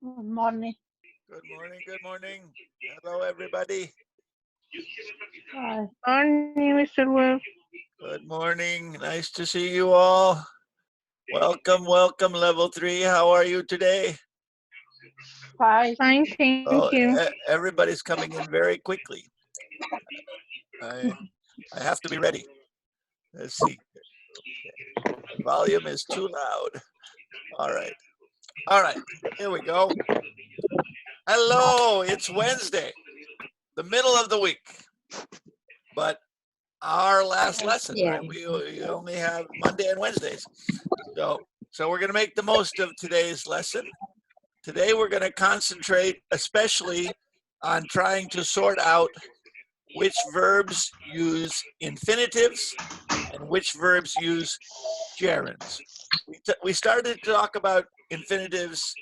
Good morning. Good morning, good morning. Hello, everybody. Hi. Morning, Mr. Webb. Good morning. Nice to see you all. Welcome, welcome, level 3. How are you today? Fine. Fine, thank you. Everybody's coming in very quickly. I have to be ready. Let's see. Okay. The volume is too loud. All right. All right. Here we go. Hello. It's Wednesday, the middle of the week. But our last lesson, right? We only have Monday and Wednesdays. So we're going to make the most of today's lesson. Today we're going to concentrate especially on trying to sort out which verbs use infinitives and which verbs use gerunds. We started to talk about infinitives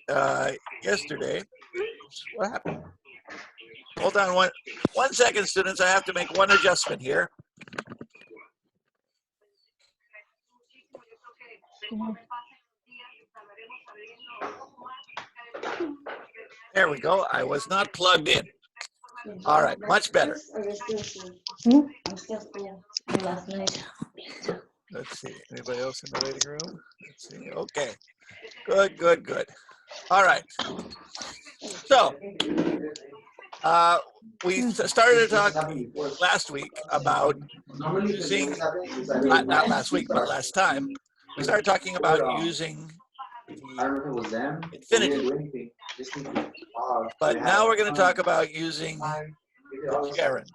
yesterday. What happened? Hold on one second, students. I have to make one adjustment here. There we go. I was not plugged in. All right, much better. Let's see. Anybody else in the waiting room? Let's see. Okay. Good, good, good. All right. So, we started to talk last week about using, not last week, but last time, we started talking about using the infinitive. But now we're going to talk about using the gerund.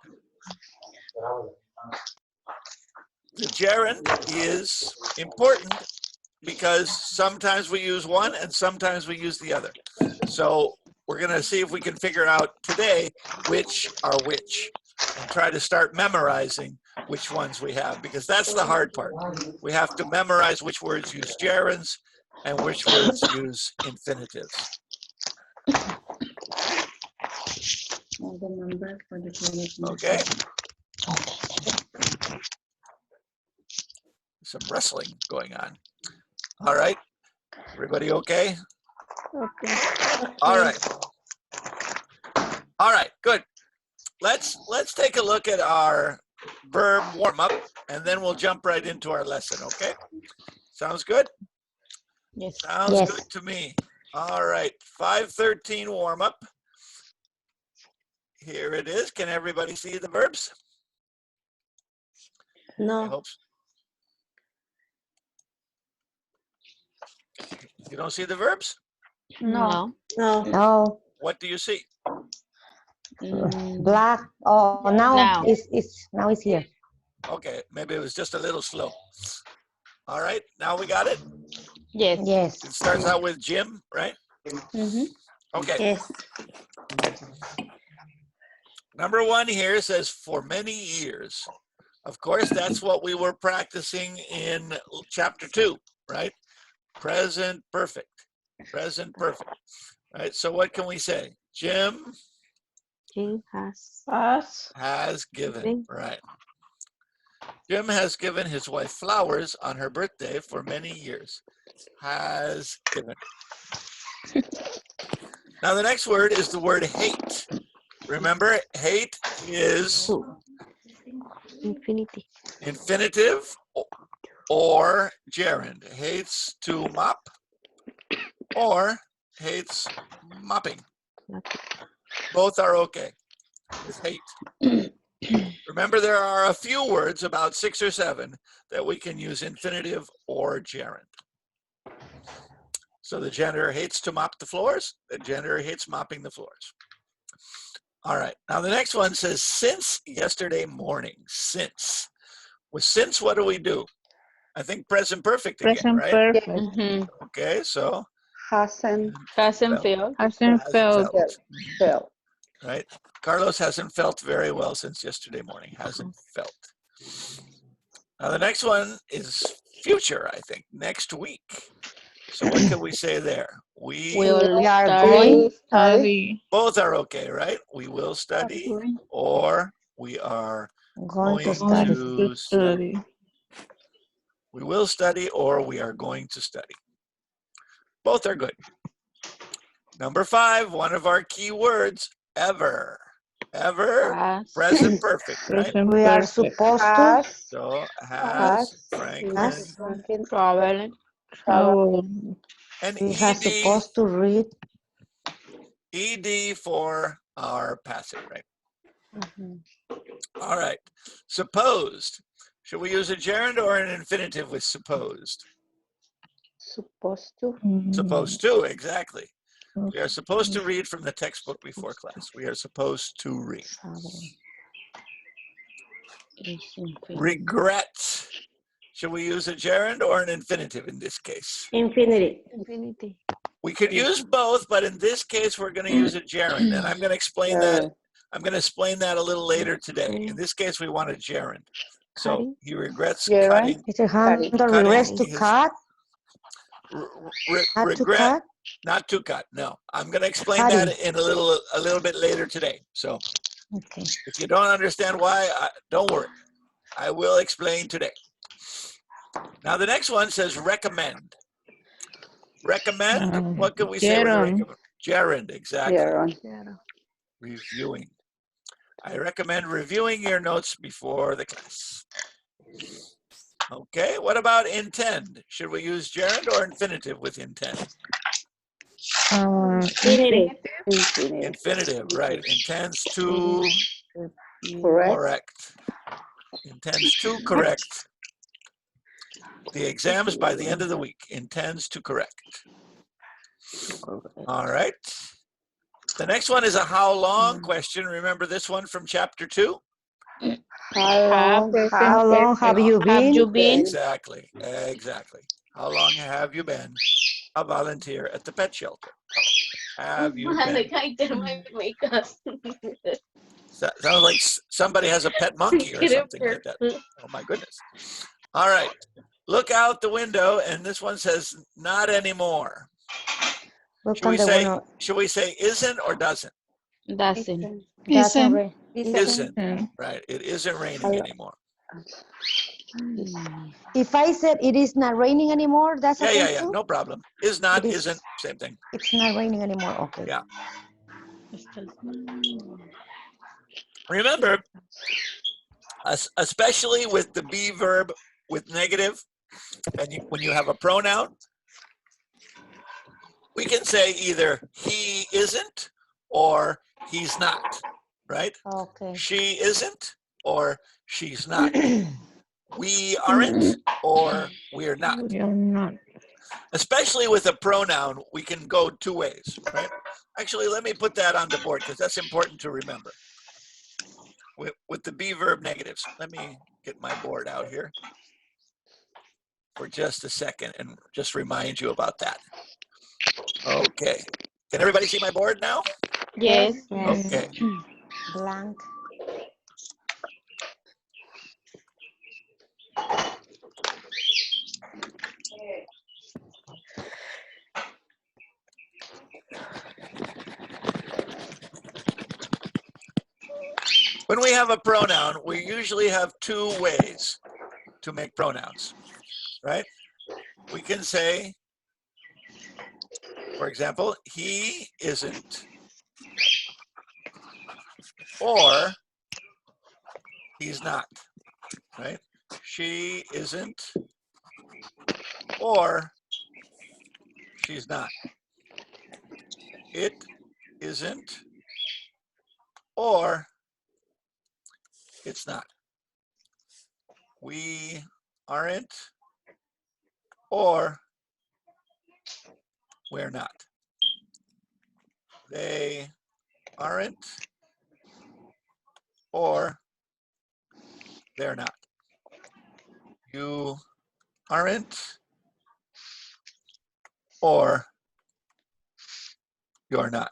The gerund is important because sometimes we use one and sometimes we use the other. So we're going to see if we can figure out today which are which and try to start memorizing which ones we have, because that's the hard part. We have to memorize which words use gerunds and which words use infinitives. Okay. Some wrestling going on. All right. Everybody okay? Okay. All right. All right, good. Let's take a look at our verb warm-up, and then we'll jump right into our lesson, okay? Sounds good? Yes. Sounds good to me. All right, 513 warm-up. Here it is. Can everybody see the verbs? No. I hope so. You don't see the verbs? No. No. What do you see? Black. Oh, now Now. it's here. Okay, maybe it was just a little slow. All right, now we got it. Yes. Yes. It starts out with Jim, right? Okay. Yes. Number 1 here says for many years. Of course, that's what we were practicing in chapter 2, right? Present perfect. Present perfect. Right? So what can we say? Jim has given. Right. Jim has given his wife flowers on her birthday for many years. Has given. Now the next word is the word hate. Remember, hate is infinitive or gerund. Hates to mop or hates mopping. Both are okay with hate. Remember, there are a few words, about 6 or 7, that we can use infinitive or gerund. So the gender hates to mop the floors. The gender hates mopping the floors. All right. Now the next one says since yesterday morning. Since. With since, what do we do? I think present perfect again, Present right? perfect. Okay, so Hasn't Hasn't hasn't felt. felt. Right? Carlos hasn't felt very well since yesterday morning. Hasn't felt. Now the next one is future, I think. Next week. So what can we say there? We are going. Study. both are okay, right? We will study or we are Going to going study. to study. We will study or we are going to study. Both are good. Number 5, one of our key words, ever. Ever, Has. present perfect, right? Present We are perfect. supposed to. Has. So has Has. Franklin Has. Franklin traveling. Travel. and We are supposed to read. ed for our passive, right? Mhm. All right. Supposed. Should we use a gerund or an infinitive with supposed? Supposed to. Supposed to, exactly. We are supposed to Okay. read from the textbook before class. We are supposed to read. Traveling. Is infinitive. Regret. Should we use a gerund or an infinitive in this case? Infinitive. Infinity. We could use both, but in this case, we're going to use a gerund, and I'm going to explain that. I'm going to explain that a little later today. In this case, we want a gerund. So Cutting. he regrets Gerund. cutting. It's a handle Cutting regrets to his- cut. Had to Regret, cut. not to cut. No, I'm going to explain Cutting. that in a little bit later today. So Okay. if you don't understand why, don't worry. I will explain today. Now the next one says recommend. Recommend. What could we say with Gerund. recommend? Gerund, exactly. Gerund. Reviewing. I recommend reviewing your notes before the class. Okay, what about intend? Should we use gerund or infinitive with intend? Infinitive. Infinitive. Infinitive, right. Intends to Correct. correct. Intends to correct the exams by the end of the week. Intends to correct. All right. The next one is a how long question. Remember this one from chapter 2? How long have you been? Have you been? Exactly. Exactly. How long have you been a volunteer at the pet shelter? Have you been? Sounds like somebody has a pet monkey or something like that. Oh my goodness. All right. Look out the window, and this one says not anymore. Look Should we on the say window. isn't or doesn't? Doesn't. Isn't. Isn't. Right. It isn't raining anymore. If I said it is not raining anymore, that's okay Yeah. too? No problem. Is not, It is. isn't, same thing. It's not raining anymore. Okay. Yeah. Remember, especially with the be verb with negative, and when you have a pronoun, we can say either he isn't or he's not, right? Okay. She isn't or she's not. We aren't or we're not. You're not. Especially with a pronoun, we can go two ways, right? Actually, let me put that on the board because that's important to remember. With the be verb negatives. Let me get my board out here for just a second and just remind you about that. Okay. Can everybody see my board now? Yes. Okay. Blank. When we have a pronoun, we usually have two ways to make pronouns, right? We can say, for example, he isn't, or he's not, right? She isn't, or she's not. It isn't, or it's not. We aren't, or we're not. They aren't, or they're not. You aren't, or you're not.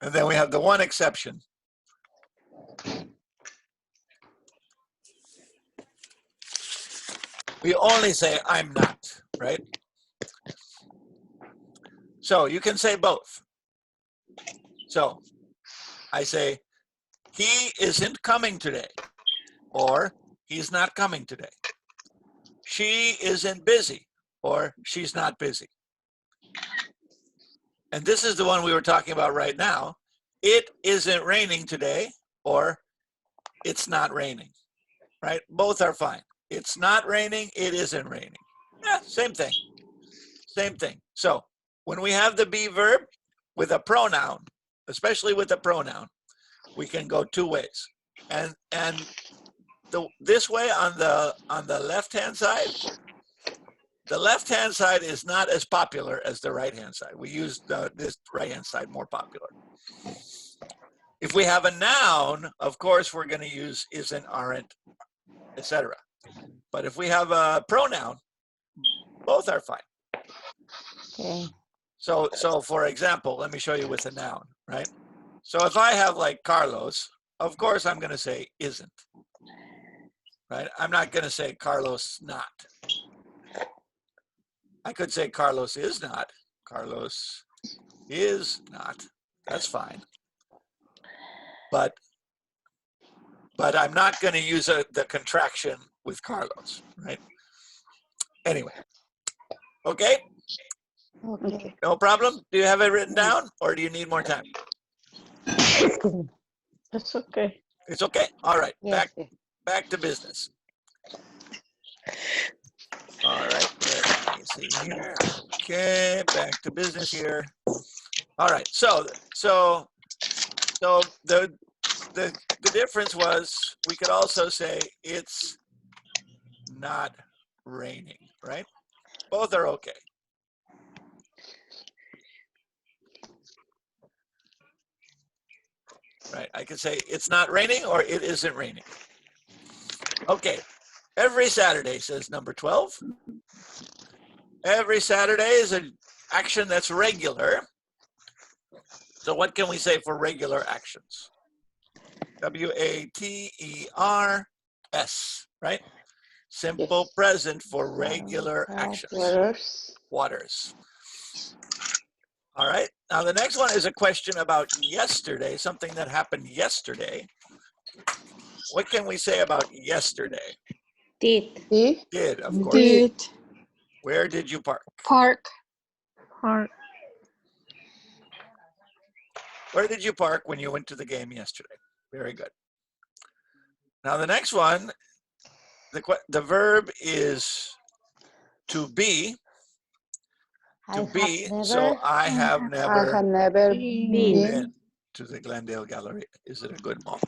And then we have the one exception. We only say I'm not, right? So you can say both. So I say, he isn't coming today, or he's not coming today. She isn't busy, or she's not busy. And this is the one we were talking about right now. It isn't raining today, or it's not raining, right? Both are fine. It's not raining, it isn't raining. Yeah, same thing. Same thing. So when we have the be verb with a pronoun, especially with a pronoun, we can go two ways. And this way on the left-hand side, the left-hand side is not as popular as the right-hand side. We use this right-hand side more popular. If we have a noun, of course, we're going to use isn't, aren't, etc. But if we have a pronoun, both are fine. Okay. So for example, let me show you with a noun, right? So if I have like Carlos, of course I'm going to say isn't, right? I'm not going to say Carlos not. I could say Carlos is not. Carlos is not. That's fine. But I'm not going to use the contraction with Carlos, right? Anyway. Okay? Okay. No problem? Do you have it written down, or do you need more time? That's okay. It's okay? All right. Yes. Back to business. All right. Let me see here. Okay. Back to business here. All right. So the difference was we could also say it's not raining, right? Both are okay. Right, I can say it's not raining or it isn't raining. Okay, every Saturday, says number 12. Every Saturday is an action that's regular. So what can we say for regular actions? W-A-T-E-R-S, right? Simple Yes. present for regular actions. Waters. All right, now the next one is a question about yesterday, something that happened yesterday. What can we say about yesterday? Did. Did, of course. Did. Where did you park? Park. Park. Where did you park when you went to the game yesterday? Very good. Now the next one, the verb is to be. To be, so I have never been to the Glendale Gallery. Is it a good mall?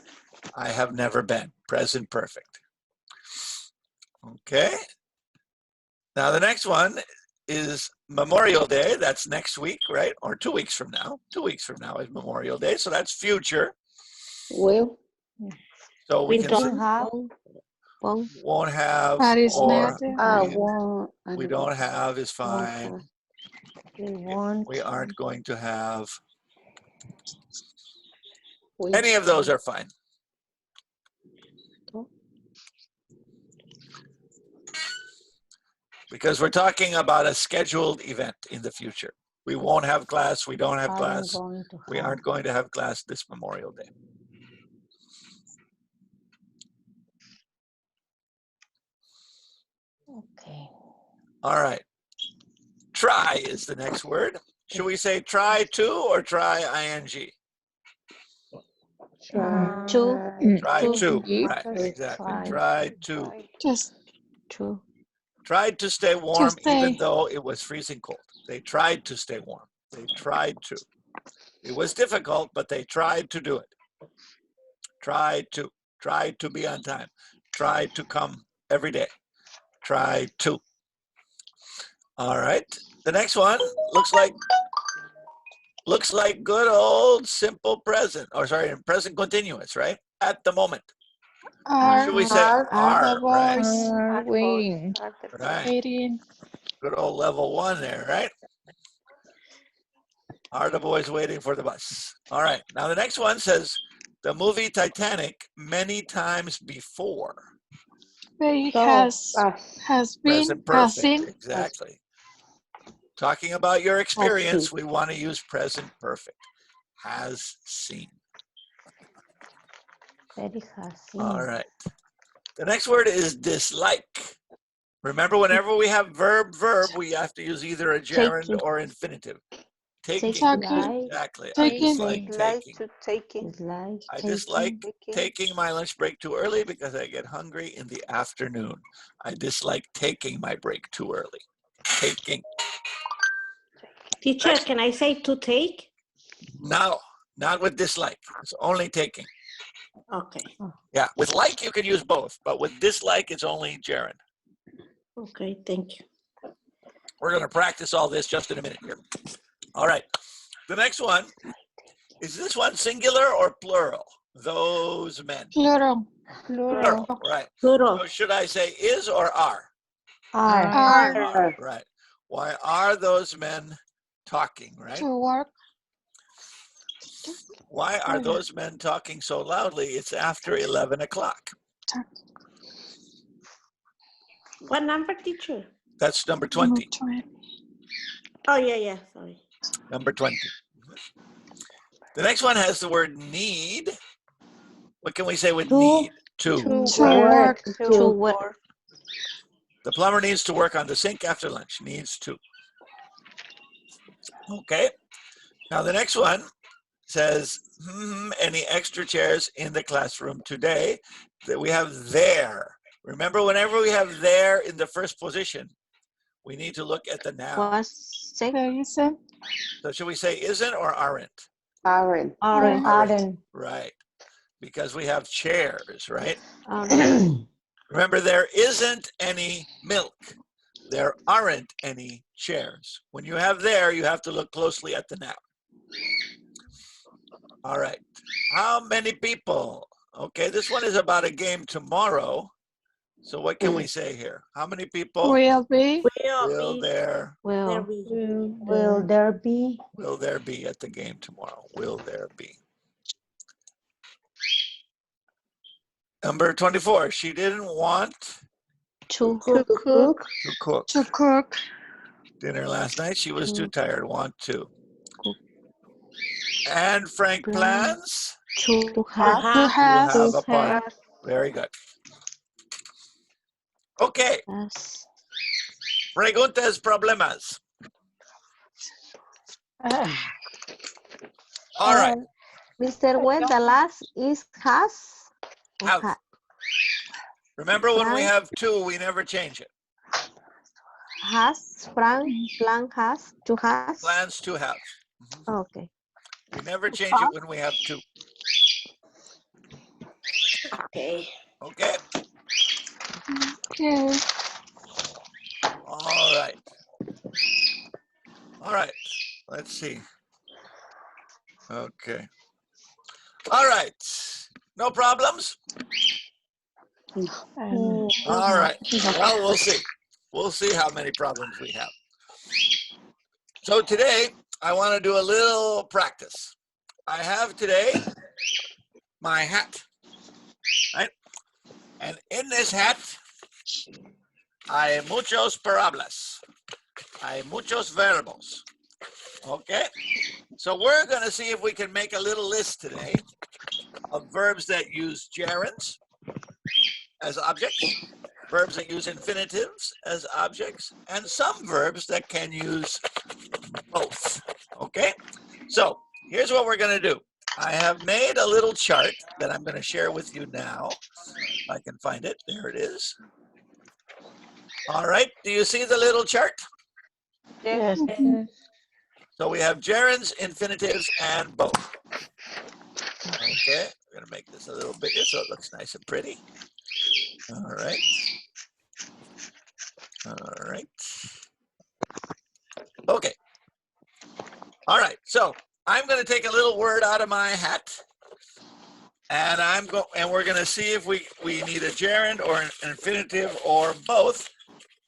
I have never been. Present perfect. Okay. Now the next one is Memorial Day. That's next week, right? Or 2 weeks from now. 2 weeks from now is Memorial Day. So that's future. Will. So we can say won't have, That is or never. we don't have is fine. won't. We aren't going to have. Any of those are fine. Because we're talking about a scheduled event in the future. We won't have class. We don't have class. We aren't going to have class this Memorial Day. Okay. All right. Try is the next word. Should we say try to or try ing? Try. Try to. Right, exactly. Try to. Just to. Tried to stay warm even though it was freezing cold. They tried to stay warm. They tried to. It was difficult, but they tried to do it. Tried to. Tried to be on time. Tried to come every day. Tried to. All right. The next one looks like good old simple present, or sorry, present continuous, right? At the moment. Should we say are, right? Are waiting. Right. Waiting. Good old level 1 there, right? Are the boys waiting for the bus? All right. Now the next one says the movie Titanic many times before. Has been Present perfect. Exactly. Talking about your experience, we want to use present perfect. Has seen. Very has seen. All right. The next word is dislike. Remember, whenever we have verb, we have to use either a gerund Taking. or infinitive. Taking. Taking. Exactly. I Taking. dislike taking. Dislike I taking. dislike taking my lunch break too early because I get hungry in the afternoon. I dislike taking my break too early. Taking. Teacher, can I say to take? No, not with dislike. It's only taking. Okay. Yeah, with like you can use both, but with dislike it's only gerund. Okay, thank you. We're going to practice all this just in a minute here. All right. The next one, is this one singular or plural? Those men. Plural. Plural, right. Plural. So should I say is or are? Are. Are. Right. Why are those men talking, right? To work. Why are those men talking so loudly? It's after 11 o'clock. What number, teacher? That's number 20. Oh, yeah, sorry. Number 20. The next one has the word need. What can we say with need? To. Work. To work. The plumber needs to work on the sink after lunch. Needs to. Okay. Now the next one says, any extra chairs in the classroom today? That we have there. Remember, whenever we have there in the first position, we need to look at the noun. So should we say isn't or aren't? Aren't. Right. Because we have chairs, right? Remember, there isn't any milk. There aren't any chairs. When you have there, you have to look closely at the noun. All right. How many people? Okay, this one is about a game tomorrow. So what can we say here? How many people? Will be. Will there be. Will there be? Will there be at the game tomorrow? Will there be? Number 24. She didn't want To cook. dinner last night. She was too tired. Want to. And Frank plans to have a party. Very good. Okay. Preguntas, problemas. All right. Mr. Webb, the last is has. Have. Remember, when we have to, we never change it. Has, plan has, to has. Plans to have. Okay. We never change it when we have to. Okay. Okay. Okay. All right. All right. Let's see. Okay. All right. No problems? All right. Well, we'll see. We'll see how many problems we have. So today, I want to do a little practice. I have today my hat, right? And in this hat, hay muchos parables. Hay muchos verbos. Okay? So we're going to see if we can make a little list today of verbs that use gerunds as objects, verbs that use infinitives as objects, and some verbs that can use both. Okay? So here's what we're going to do. I have made a little chart that I'm going to share with you now. If I can find it. There it is. All right. Do you see the little chart? Yes. So we have gerunds, infinitives, and both. Okay. We're going to make this a little bigger so it looks nice and pretty. All right. All right. Okay. All right. So I'm going to take a little word out of my hat, and we're going to see if we need a gerund or an infinitive or both,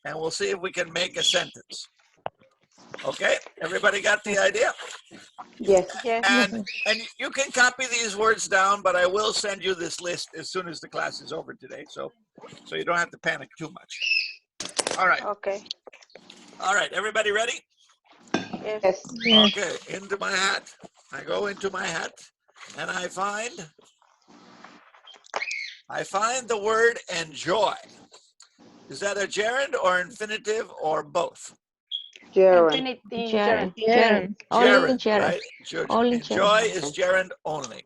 and we'll see if we can make a sentence. Okay. Everybody got the idea? Yes. And you can copy these words down, but I will send you this list as soon as the class is over today, so you don't have to panic too much. All right. Okay. All right. Everybody ready? Yes. Okay. Into my hat. I go into my hat, and I find I find the word enjoy. Is that a gerund or infinitive or both? Gerund. Gerund. Gerund. Only Gerund, gerund. right? Only Enjoy gerund. is gerund only.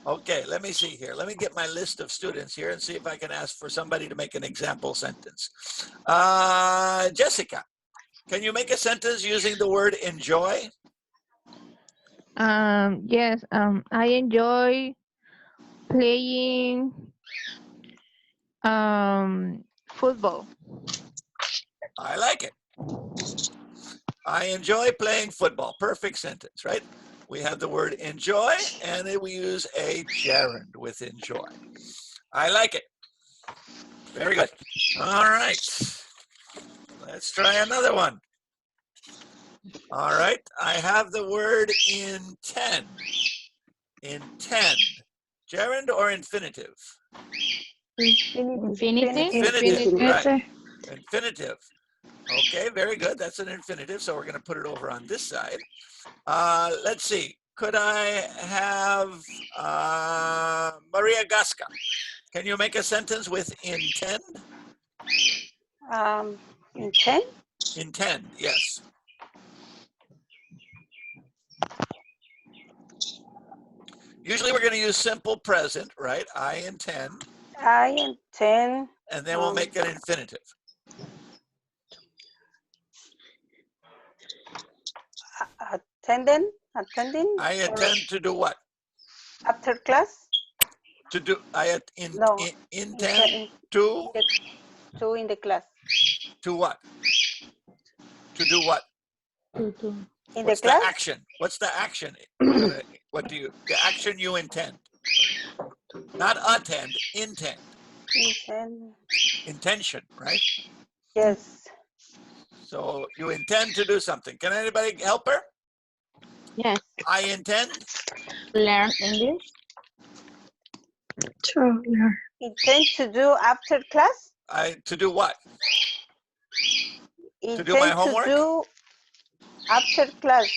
Okay, let me see here. Let me get my list of students here and see if I can ask for somebody to make an example sentence. Jessica, can you make a sentence using the word enjoy? Yes, I enjoy playing football. I like it. I enjoy playing football. Perfect sentence, right? We have the word enjoy, and then we use a gerund with enjoy. I like it. Very good. All right. Let's try another one. All right. I have the word intend. Intend. Gerund or infinitive? Infinitive. Infinitive, right. Infinitive. Infinitive. Okay, very good. That's an infinitive, so we're going to put it over on this side. Let's see. Could I have Maria Gasca? Can you make a sentence with intend? Intend. Intend, yes. Usually we're going to use simple present, right? I intend, I intend. and then we'll make an infinitive. Attending. I intend to do what? After class. To do, No. intend to? In the class. To what? To do what? In What's the class. the action? What's the action? What do you, the action you intend? Not attend, intend. Intend. Intention, right? Yes. So you intend to do something. Can anybody help her? Yes. I intend Learn English. To learn. Intend to do after class. to do what? Intend do my homework? To do after class.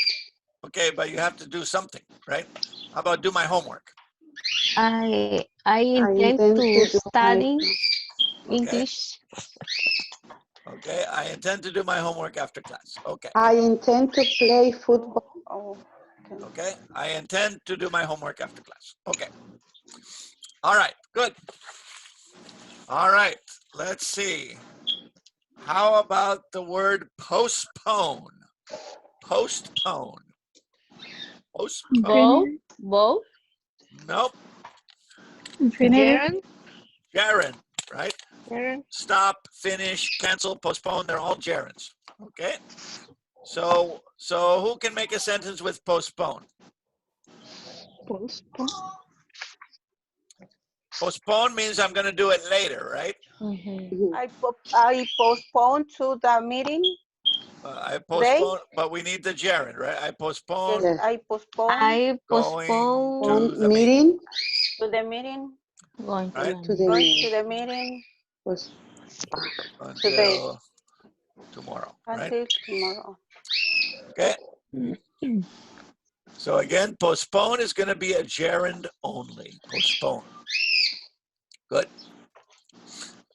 Okay, but you have to do something, right? How about do my homework? I intend to study Okay. English. Okay, I intend to do my homework after class. Okay. I intend to play football. Oh, Okay, I intend to do my homework after class. Okay. All right, good. All right, let's see. How about the word postpone? Postpone. Postpone. Both. Nope. Gerund. Gerund, right? Gerund. Stop, finish, cancel, postpone, they're all gerunds. Okay. So who can make a sentence with postpone? Postpone means I'm going to do it later, right? I postpone to the meeting. I postpone, but we need the gerund, right? I postpone. Yes. I postpone. Going to the meeting. To the meeting. Right? To the Going to the meeting. was Until tomorrow, right? Until tomorrow. Okay. So again, postpone is going to be a gerund only. Postpone. Good.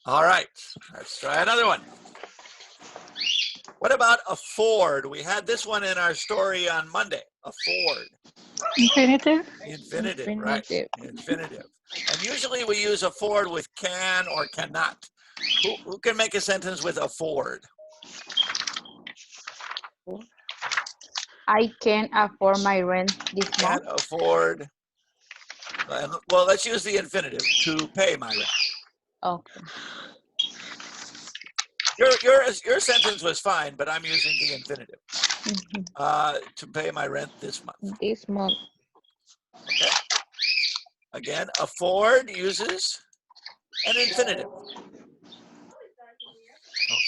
All right. Let's try another one. What about afford? We had this one in our story on Monday. Afford. Infinitive. Infinitive, right? Infinitive. And usually we use afford with can or cannot. Who can make a sentence with afford? I can afford my rent this Can't month. afford. Well, let's use the infinitive, to pay my rent. Okay. Your sentence was fine, but I'm using the infinitive. To pay my rent this month. This month. Okay. Again, afford uses an infinitive.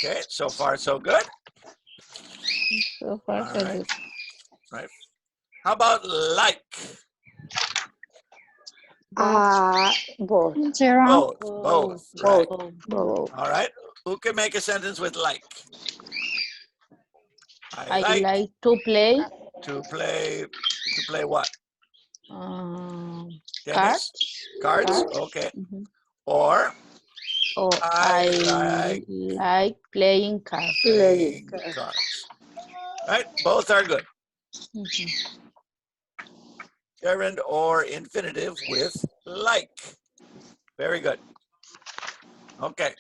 Okay, so far so good. So far, All so right. good. Right. How about like? both. Both. Right. Both. All right. Who can make a sentence with like? I like to play. To play what? Cards. Tennis? Cards? Okay. Or Or I I like playing cards. playing cards. Right? Both are good. Mhm. Gerund or infinitive with like. Very good. Okay.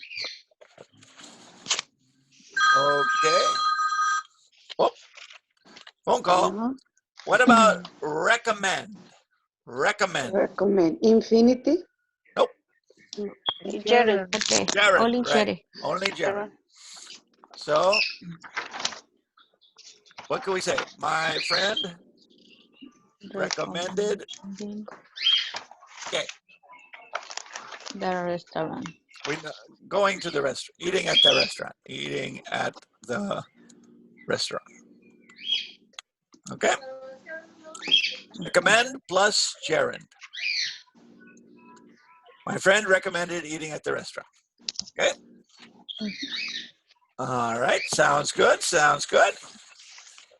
Okay. Oh, phone call. What about recommend? Recommend. Recommend. Infinitive. Nope. Gerund. Okay. Gerund, Only right. Jerry. Only gerund. So, what can we say? My friend recommended. Okay. The restaurant. We're going to the restaurant, eating at the restaurant, eating at the restaurant. Okay. Recommend plus gerund. My friend recommended eating at the restaurant. Okay. All right. Sounds good. Sounds good.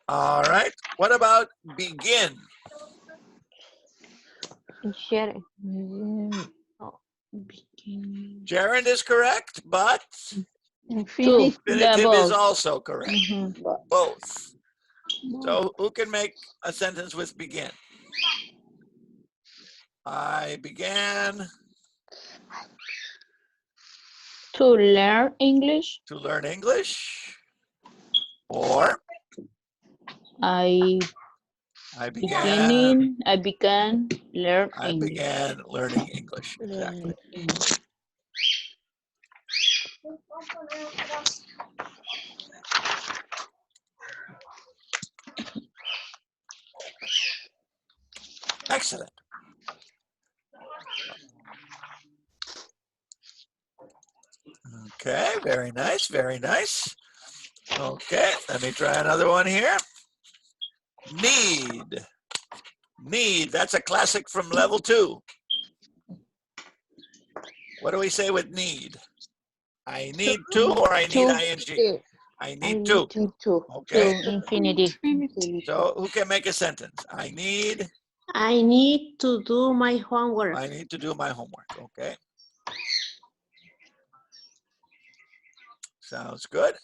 All right. What about begin? Gerund. Gerund is correct, but Infinitive. infinitive is both. also correct. Mhm. Both. So who can make a sentence with begin? I began To learn English, to learn English, or I I began learn English. learning English. Exactly. Excellent. Okay, very nice, very nice. Okay, let me try another one here. Need. Need, that's a classic from level 2. What do we say with need? I need to or I need ing? I need to. To. Okay, To infinitive. so who can make a sentence? I need to do my homework. I need to do my homework. Okay. Sounds good.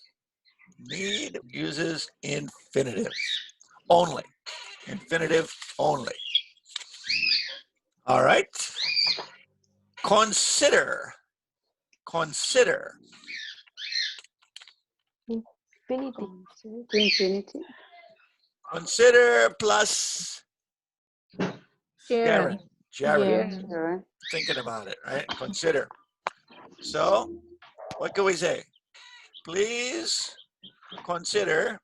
Need uses infinitive only. Infinitive only. All right. Consider. Consider. Infinitive. Infinitive. Consider plus Gerund. Gerund. Gerund. Gerund. Thinking about it, right? Consider. So, what can we say? Please consider.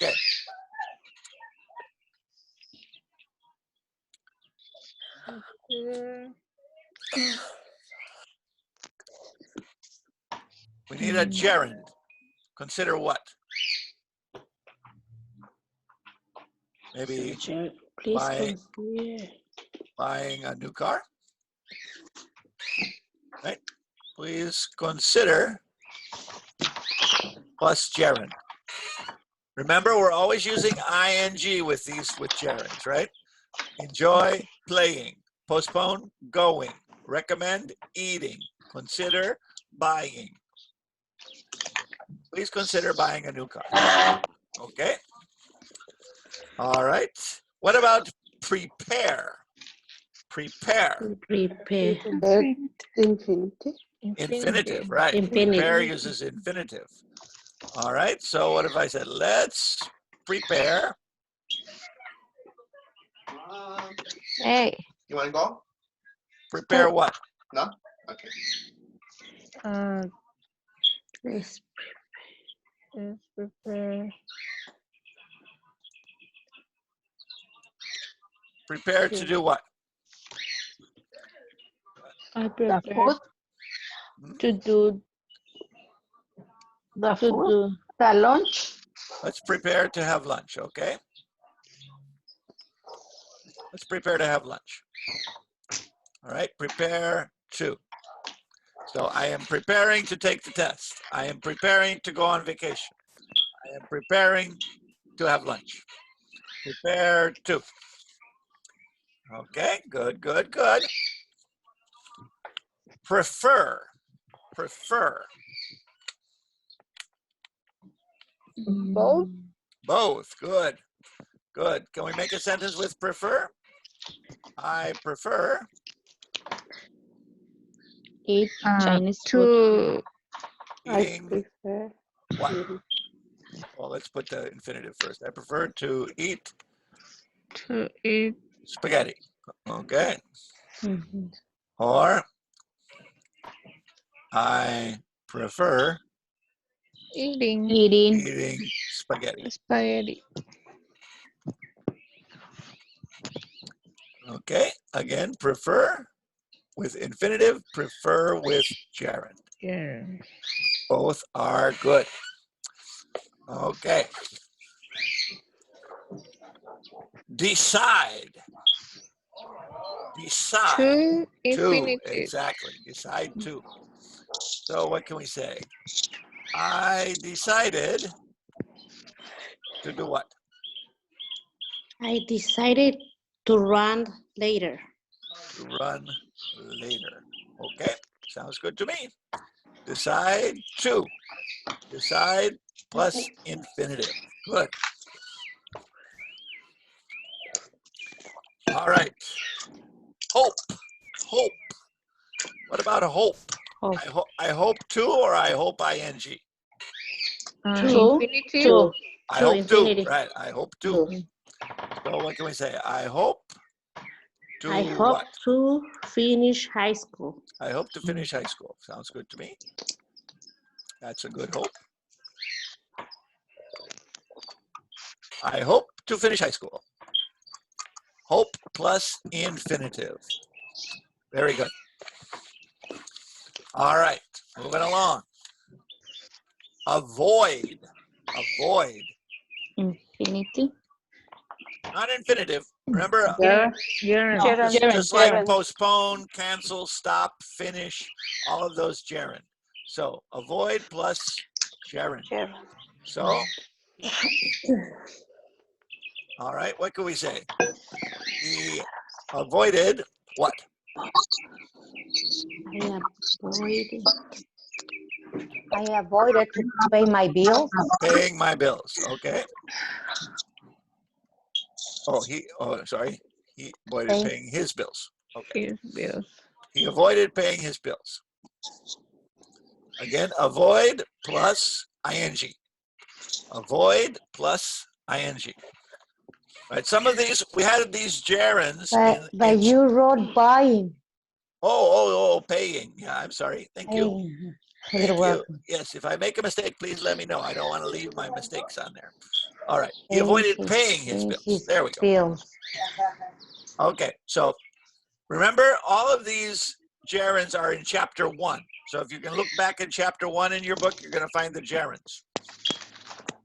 Okay. We need a gerund. Consider what? Maybe Please buying, consider. buying a new car. Right? Please consider plus gerund. Remember, we're always using ing with gerunds, right? Enjoy playing, postpone going, recommend eating, consider buying. Please consider buying a new car. Okay. All right. What about prepare? Prepare. Prepare. Infinitive. Infinitive, right? Infinitive. Prepare uses infinitive. All right. So what if I said, let's prepare? Hey. You want to go? Prepare what? No? Okay. Let's Let's prepare. Prepare to do what? I The prepare. food. To do. The To food. do. The lunch. Let's prepare to have lunch, okay? Let's prepare to have lunch. All right, prepare to. So I am preparing to take the test. I am preparing to go on vacation. I am preparing to have lunch. Prepare to. Okay, good, good, good. Prefer. Prefer. Both. Both. Good. Good. Can we make a sentence with prefer? I prefer Eat Chinese food. To I eating prefer what? eating. Well, let's put the infinitive first. I prefer to eat eat spaghetti. Okay. Mhm. Or I prefer eating Eating. eating spaghetti. spaghetti. Okay. Again, prefer with infinitive, prefer with gerund. Yeah. Both are good. Okay. Decide. Decide. To To. infinitive. Exactly. Decide to. So what can we say? I decided to do what? I decided to run later. To run later. Okay. Sounds good to me. Decide to. Decide plus infinitive. Good. All right. Hope. Hope. What about a hope? Hope. I hope to, or I hope ing? To. Infinitive. To. I To hope to, infinitive. right? I hope to. So what can we say? I hope to I hope what? to finish high school. I hope to finish high school. Sounds good to me. That's a good hope. I hope to finish high school. Hope plus infinitive. Very good. All right, moving along. Avoid. Avoid. Infinitive. Not infinitive. Remember, Gerund. just like postpone, cancel, stop, finish, all of those gerund. So avoid plus gerund. So, all right, what can we say? He avoided what? I avoided to pay my bills. Paying my bills. Okay. Oh, sorry. He avoided paying his bills. Okay. His bills. He avoided paying his bills. Again, avoid plus ing. Avoid plus ing. Right. Some of these, we had these gerunds. But you wrote buying. Paying. Yeah, I'm sorry. Thank you. Thank you. Yes, if I make a mistake, please let me know. I don't want to leave my mistakes on there. All right. He avoided paying his bills. There we go. Okay. So remember, all of these gerunds are in chapter 1. So if you can look back in chapter 1 in your book, you're going to find the gerunds.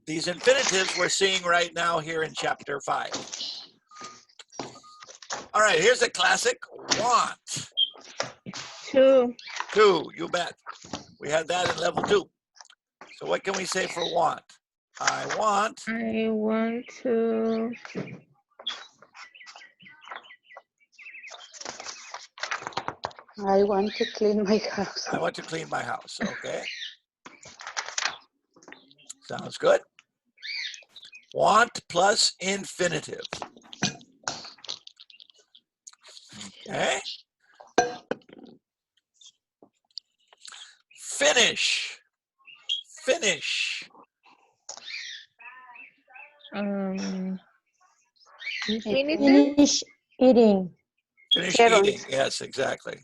These infinitives we're seeing right now here in chapter 5. All right, here's a classic, want. To. To, you bet. We had that in level 2. So what can we say for want? I want. I want to. I want to clean my house. I want to clean my house. Okay. Sounds good. Want plus infinitive. Okay. Finish. Finish. Infinitive. Finish eating. Finish eating. Yes, exactly.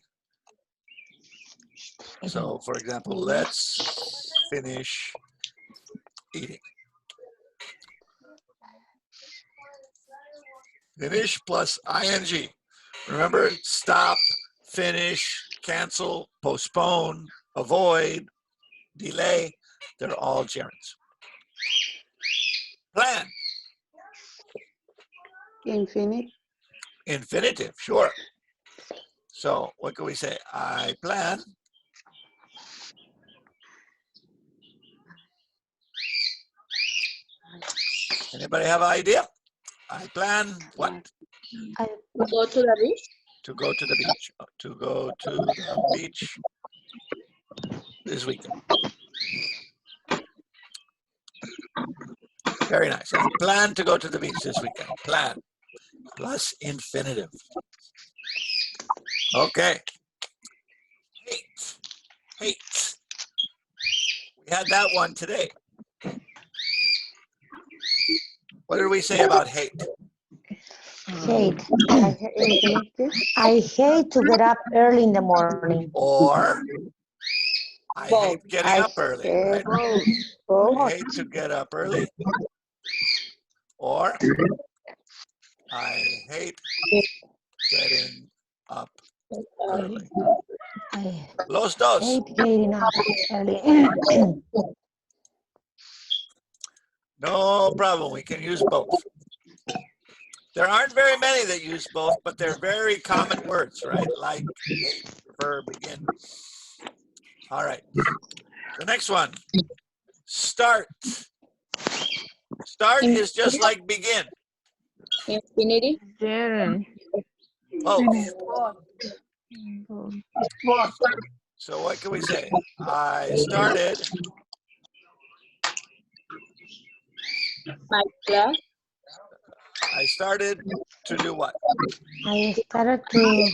So, for example, let's finish eating. Finish plus ing. Remember, stop, finish, cancel, postpone, avoid, delay. They're all gerunds. Plan. Infinitive. Infinitive, sure. So what can we say? I plan. Anybody have an idea? I plan what? Go to the beach. to go to the beach. To go to the beach this weekend. Very nice. I plan to go to the beach this weekend. Plan plus infinitive. Okay. Hate. Hate. We had that one today. What did we say about hate? Hate. Infinitive. I hate to get up early in the morning. Or I hate getting I up early, hate right? both. I hate to get up early. Or I hate getting up early. I Los dos. hate getting up early. No problem. We can use both. There aren't very many that use both, but they're very common words, right? Like, hate, prefer, begin. All right. The next one. Start. Start is just like begin. Infinity. Gerund. Both. Both. So what can we say? I started My class. I started to do what? I started to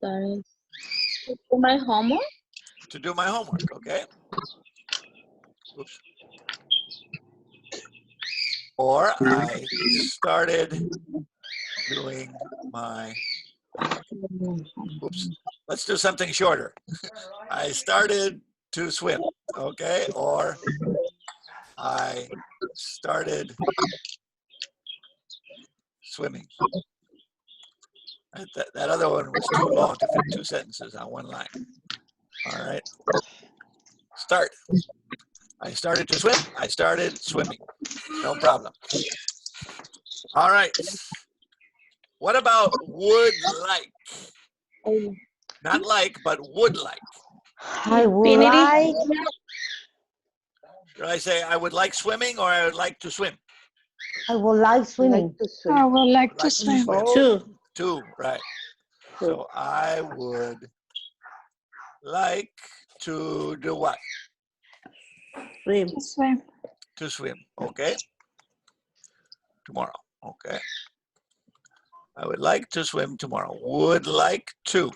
Sorry. Do my homework. To do my homework, okay? Oops. Or I started doing my, oops. Let's do something shorter. I started to swim, okay? Or I started swimming. That other one was too long to fit 2 sentences on one line. All right. Start. I started to swim. I started swimming. No problem. All right. What about would like? Not like, but would like. I would like Should I say I would like swimming or I would like to swim? swimming. Like to swim. I would like Like to swim. Two. Two, right. So I would like to do what? Swim. To swim. To swim, okay? Tomorrow, okay? I would like to swim tomorrow. Would like to.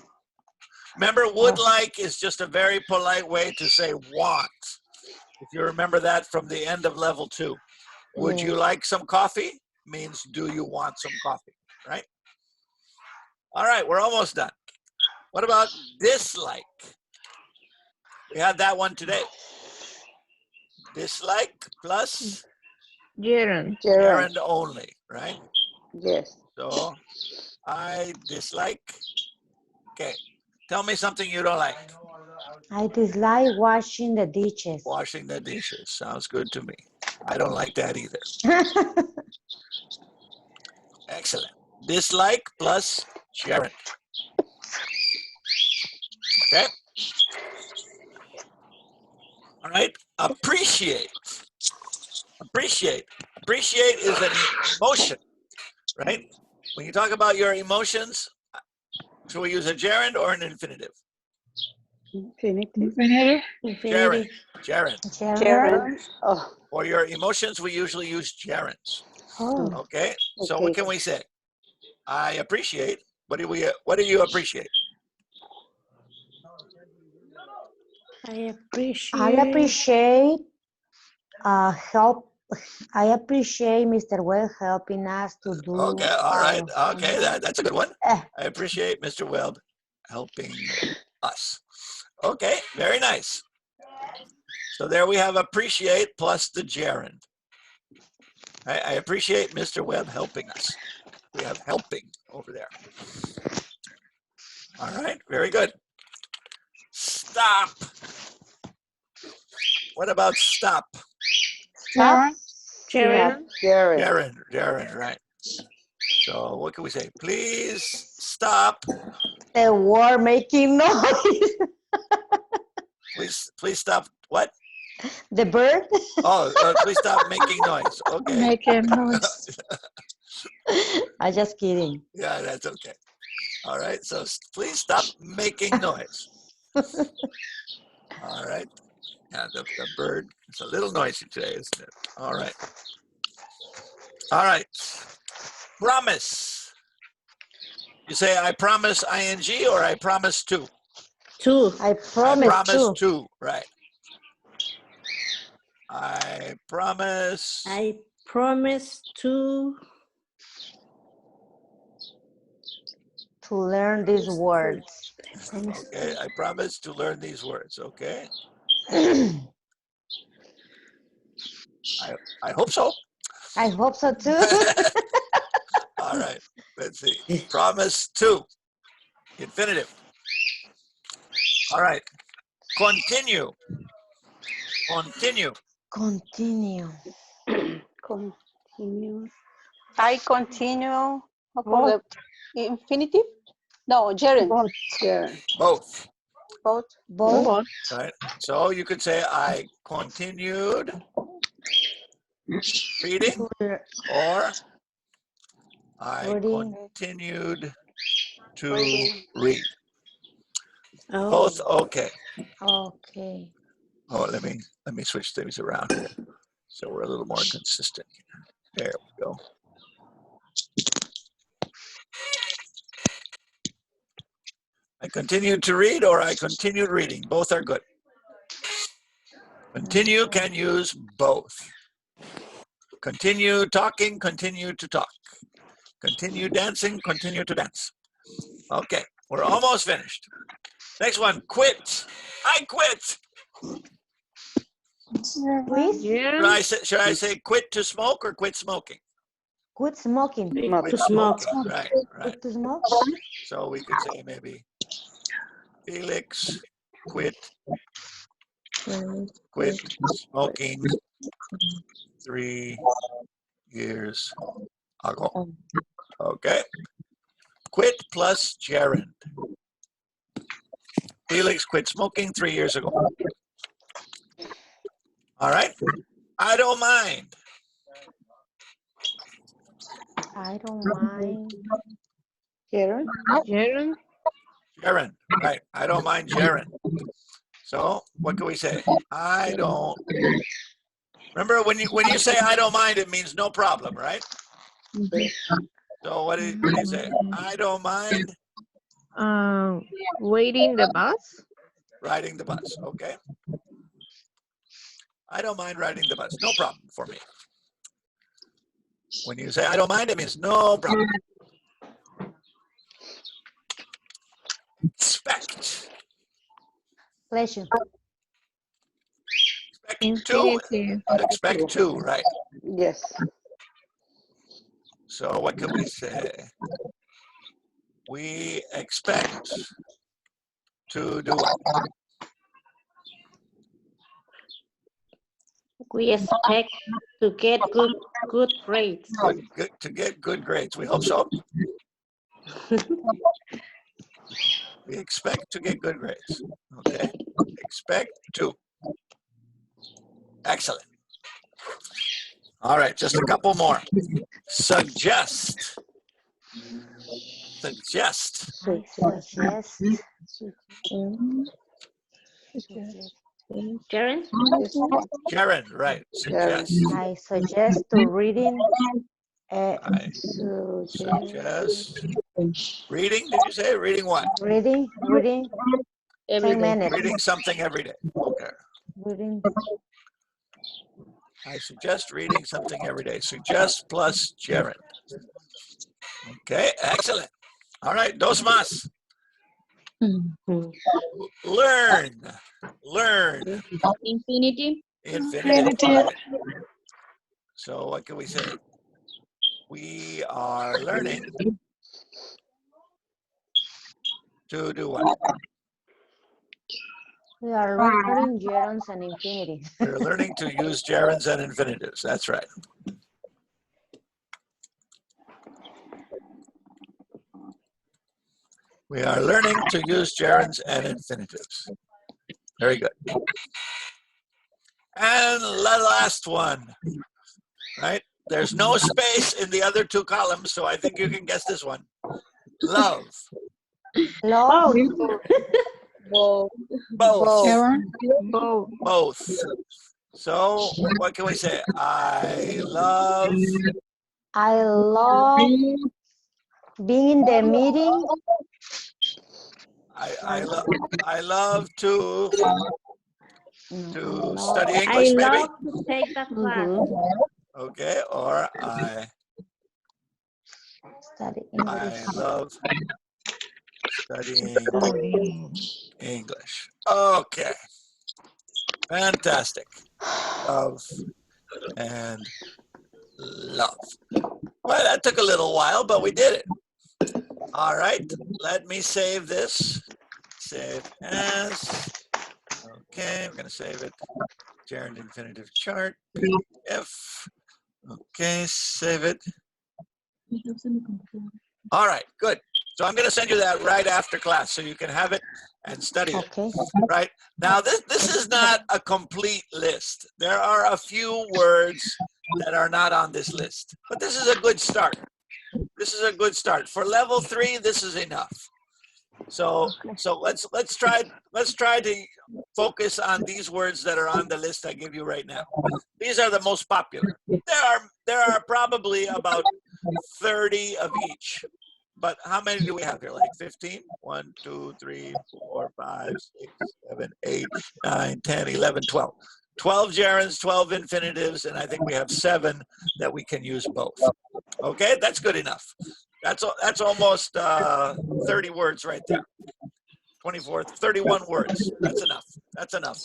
Remember, would like is just a very polite way to say want. If you remember that from the end of level 2. Would you like some coffee? Means do you want some coffee, right? All right, we're almost done. What about dislike? We had that one today. Dislike plus Gerund. gerund only, right? Yes. So I dislike. Okay. Tell me something you don't like. I dislike washing the dishes. Washing the dishes. Sounds good to me. I don't like that either. Excellent. Dislike plus gerund. Okay. All right. Appreciate. Appreciate. Appreciate is an emotion, right? When you talk about your emotions, should we use a gerund or an infinitive? Infinitive. Infinitive. Gerund. Infinity. Gerund. Gerund. Oh, For your emotions, we usually use gerunds. Oh, Okay. So Okay. what can we say? I appreciate. What do you appreciate? I appreciate. I appreciate help. I appreciate Mr. Well helping us to do. Okay. All right. our Okay. That's a good one. Eh. I appreciate Mr. Weld helping us. Okay. Very nice. So there we have appreciate plus the gerund. I appreciate Mr. Webb helping us. We have helping over there. All right, very good. Stop. What about stop? Gerund. Gerund. Gerund, right. So what can we say? Please stop. The word making noise. Please stop. What? The bird. Oh, please stop making noise. Okay. Make a noise. I just kidding. Yeah, that's okay. All right, so please stop making noise. All right. Yeah, the bird, it's a little noisy today, isn't it? All right. All right. Promise. You say, I promise ing or I promise to? Two. I I promise promise to. to, right. I promise. I promise to Learn these words. promise. Okay, I promise to learn these words, okay? I hope so. I hope so too. All right, let's see. Promise to. Infinitive. All right. Continue. Continue. Continue. Continue. I continue. How call Both. it? Infinitive? No, gerund. Both. Gerund. Both. Both. Both. Both. Right. So you could say I continued reading or I Reading. continued to Reading. read. Oh. Both okay. Okay. Oh, let me switch things around here so we're a little more consistent. There we go. I continued to read or I continued reading. Both are good. Continue can use both. Continue talking, continue to talk. Continue dancing, continue to dance. Okay, we're almost finished. Next one, quit. I quit. Please Gerund. Should I say quit to smoke or quit smoking? quit smoking. To smoke. Right, right. Quit to smoke. So we could say maybe Felix quit smoking 3 years ago. Okay. Quit plus gerund. Felix quit smoking 3 years ago. All right. I don't mind. I don't mind. Gerund. Gerund. Gerund. Right. I don't mind gerund. So what can we say? I don't. Remember when you say I don't mind, it means no problem, right? So what do you say? I don't mind Waiting the bus. riding the bus. Okay. I don't mind riding the bus. No problem for me. When you say I don't mind, it means no problem. Expect. Pleasure. Expect to. Infinitive. Expect to, right. Yes. So what can we say? We expect to do what? We expect to get good grades. Good, to get good grades. We hope so. We expect to get good grades. Okay. Expect to. Excellent. All right, just a couple more. Suggest. Suggest. I suggest. Gerund? Gerund, right. Suggest. I suggest to reading. I suggest. Reading, did you say? Reading what? Reading 10 minutes. Reading something every day. Okay. Reading. I suggest reading something every day. Suggest plus gerund. Okay, excellent. All right, dos más. Learn. Learn. Infinitive. Infinitive. Right. So what can we say? We are learning to do what? We are learning gerunds and infinitives. We're learning to use gerunds and infinitives. That's right. We are learning to use gerunds and infinitives. Very good. And the last one, right? There's no space in the other two columns, so I think you can guess this one. Love. Love. Both. Both. Sharon? Both. Both. So what can we say? I love. I love being in the meeting. I love to study I English, maybe. love to take that class. Okay, or Study I English. love studying English. Okay, fantastic. Love and love. Well, that took a little while, but we did it. All right, let me save this. Save as. Okay, we're gonna save it. Gerund infinitive chart, PDF. Okay, save it. All right, good. So I'm gonna send you that right after class so you can have it and study it. Okay. Right? Now, this is not a complete list. There are a few words that are not on this list, but this is a good start. This is a good start. For level 3, this is enough. So let's try to focus on these words that are on the list I give you right now. These are the most popular. There are probably about 30 of each. But how many do we have here? Like 15? 1, 2, 3, 4, 5, 6, 7, 8, 9, 10, 11, 12. 12 gerunds, 12 infinitives, and I think we have 7 that we can use both. Okay, that's good enough. That's almost 30 words right there. 24, 31 words. That's enough. That's enough.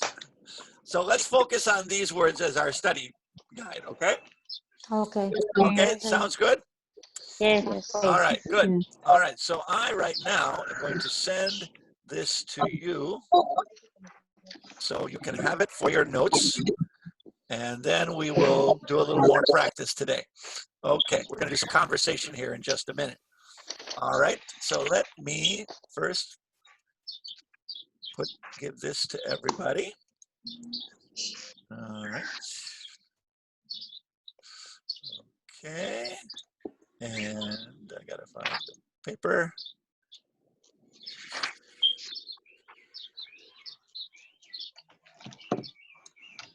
So let's focus on these words as our study guide, okay? Okay. Okay, sounds good? Yes. All right, good. All right, so I right now am going to send this to you so you can have it for your notes. And then we will do a little more practice today. Okay, we're going to do some conversation here in just a minute. All right, so let me first give this to everybody. All right. Okay, and I got to find the paper.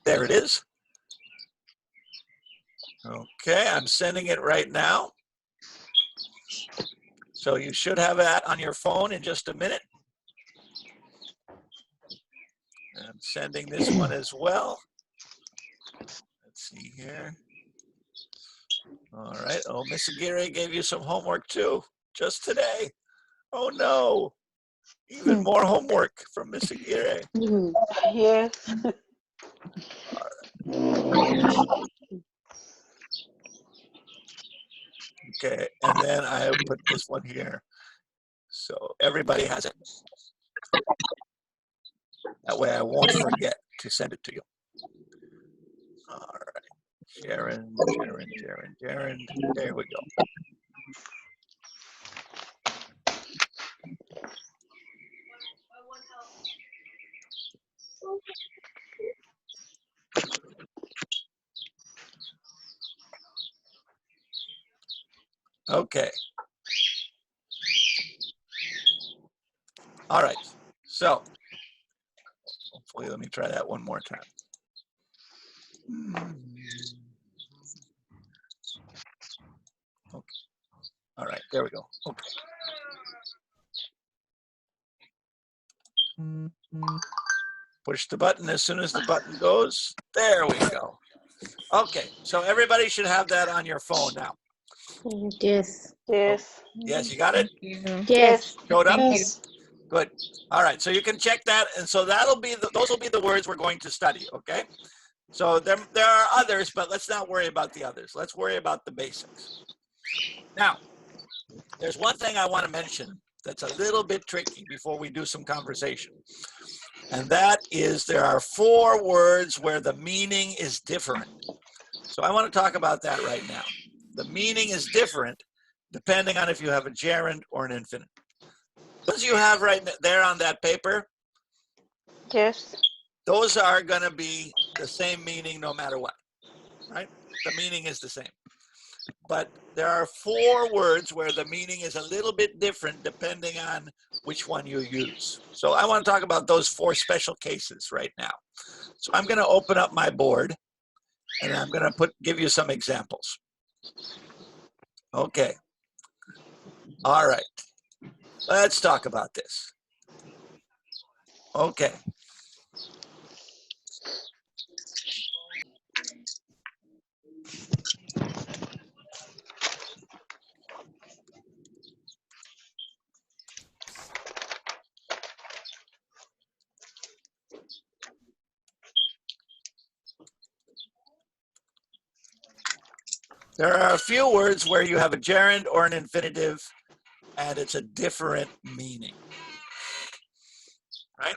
There it is. Okay, I'm sending it right now. So you should have that on your phone in just a minute. I'm sending this one as well. Let's see here. All right. Oh, Miss Aguirre gave you some homework too, just today. Oh no, even more homework from Miss Aguirre. Yes. Okay, and then I put this one here. So everybody has it. That way I won't forget to send it to you. All right. Gerund. There we go. Okay. All right. So hopefully, let me try that one more time. Okay. All right. There we go. Okay. Push the button as soon as the button goes. There we go. Okay. So everybody should have that on your phone now. Yes. Yes. Yes, you got it? Yes. Showed up? Yes. Good. All right. So you can check that. And so that'll be those will be the words we're going to study. Okay. So there are others, but let's not worry about the others. Let's worry about the basics. Now, there's one thing I want to mention that's a little bit tricky before we do some conversation. And that is there are 4 words where the meaning is different. So I want to talk about that right now. The meaning is different depending on if you have a gerund or an infinitive. Those you have right there on that paper, Yes. those are going to be the same meaning no matter what, right? The meaning is the same. but there are 4 words where the meaning is a little bit different depending on which one you use. So I want to talk about those 4 special cases right now. So I'm going to open up my board and I'm going to give you some examples. Okay. All right. Let's talk about this. Okay. There are a few words where you have a gerund or an infinitive and it's a different meaning, right?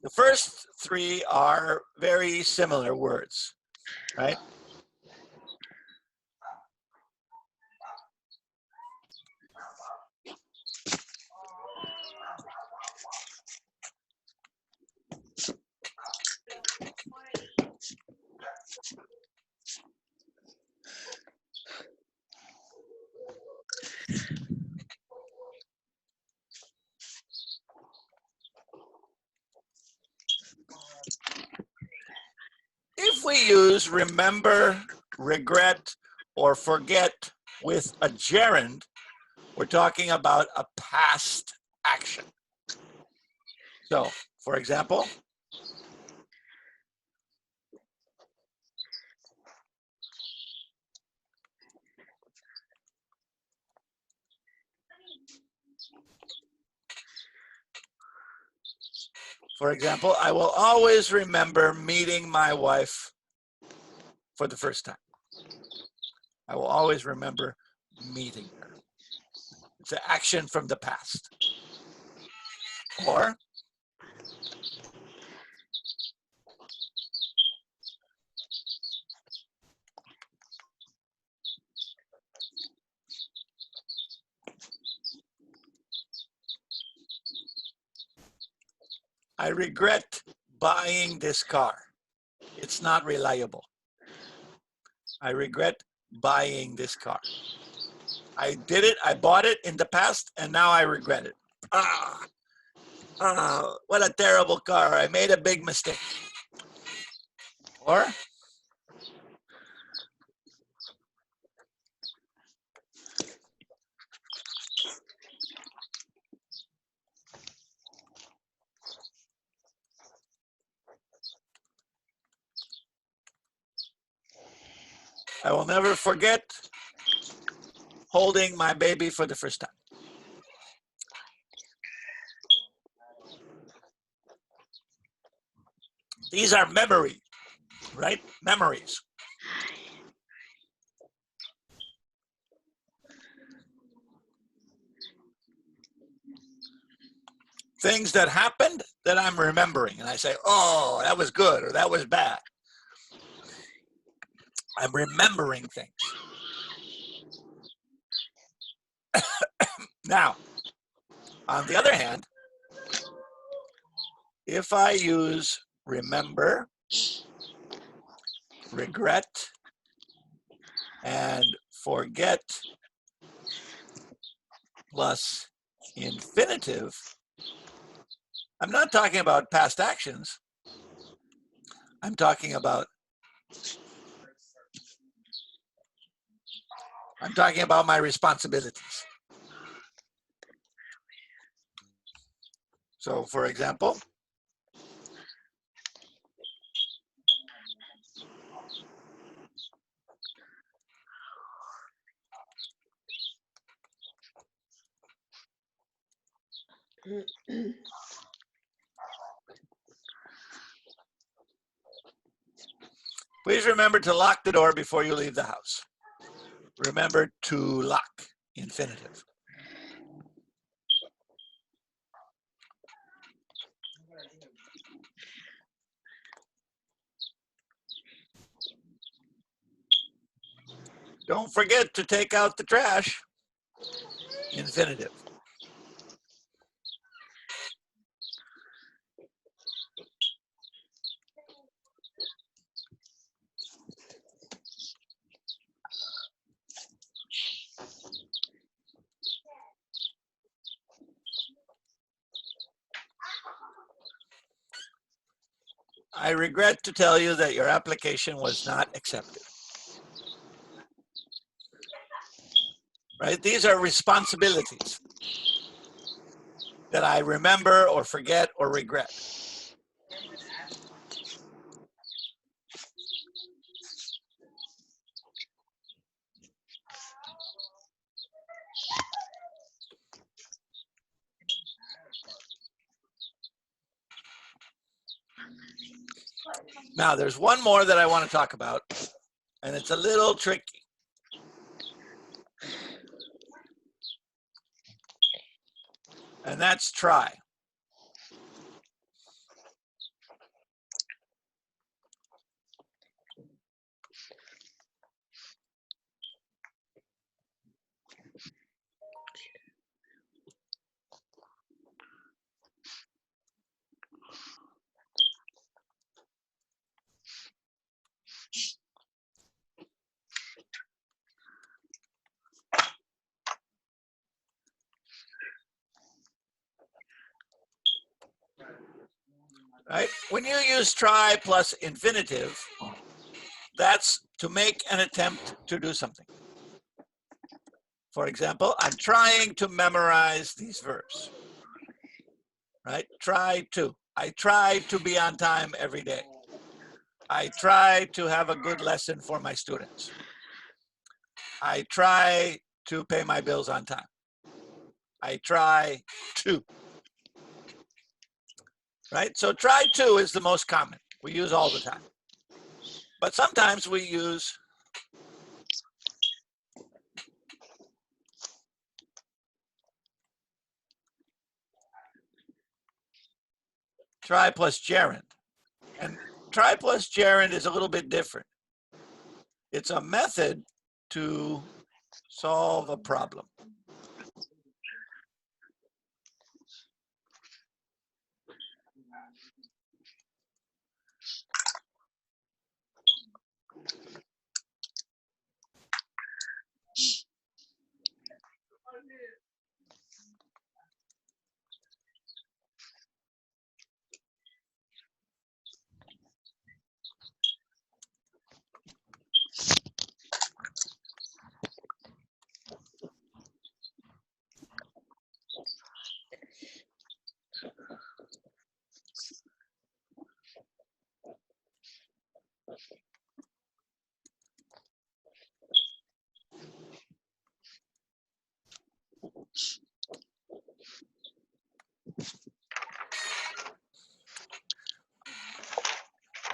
The first 3 are very similar words, right? If we use remember, regret, or forget with a gerund, we're talking about a past action. So, for example, I will always remember meeting my wife for the first time. I will always remember meeting her. It's an action from the past. Or I regret buying this car. It's not reliable. I regret buying this car. I did it, I bought it in the past, and now I regret it. What a terrible car. I made a big mistake. Or I will never forget holding my baby for the first time. These are memory, right? Memories. Things that happened that I'm remembering. And I say, oh, that was good or that was bad. I'm remembering things. Now, on the other hand, if I use remember, regret, and forget plus infinitive, I'm not talking about past actions. I'm talking about my responsibilities. So, for example, please remember to lock the door before you leave the house. Remember to lock, infinitive. Don't forget to take out the trash, infinitive. I regret to tell you that your application was not accepted. Right? These are responsibilities that I remember or forget or regret. Now, there's one more that I want to talk about, and it's a little tricky. And that's try. Right? When you use try plus infinitive, that's to make an attempt to do something. For example, I'm trying to memorize these verbs. Right? Try to. I try to be on time every day. I try to have a good lesson for my students. I try to pay my bills on time. I try to. Right? So try to is the most common. We use all the time. But sometimes we use try plus gerund. And try plus gerund is a little bit different. It's a method to solve a problem.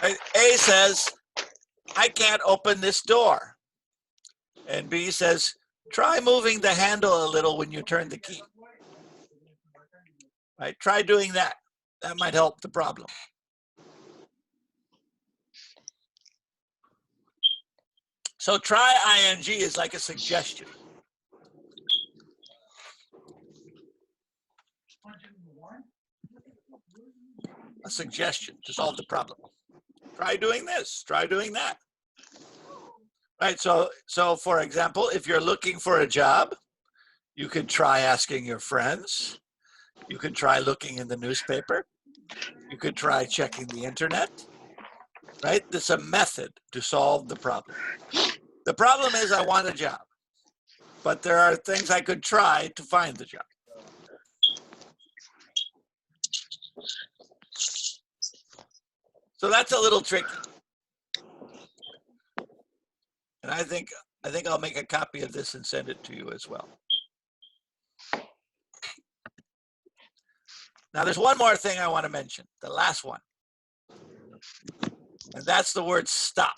Right? A says, I can't open this door. And B says, try moving the handle a little when you turn the key. Right? Try doing that. That might help the problem. So try ing is like a suggestion. A suggestion to solve the problem. Try doing this, try doing that. Right, so for example, if you're looking for a job, you could try asking your friends. You could try looking in the newspaper. You could try checking the internet. Right, this is a method to solve the problem. The problem is I want a job, but there are things I could try to find the job. So that's a little tricky. And I think I'll make a copy of this and send it to you as well. Now there's one more thing I want to mention, the last one. And that's the word stop.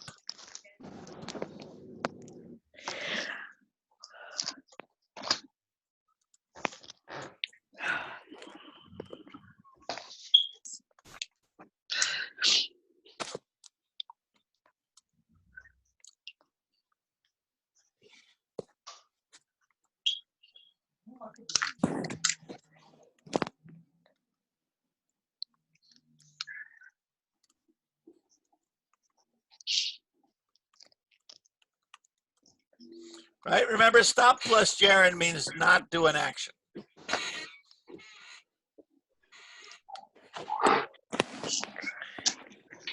Right? Remember, stop plus gerund means not do an action.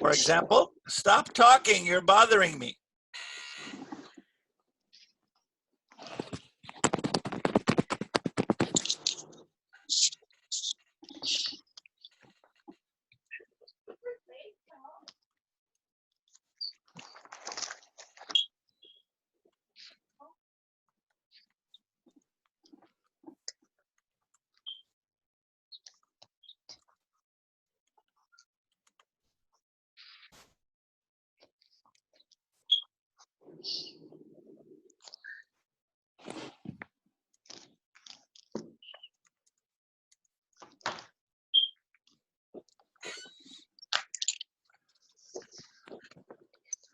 For example, stop talking, you're bothering me.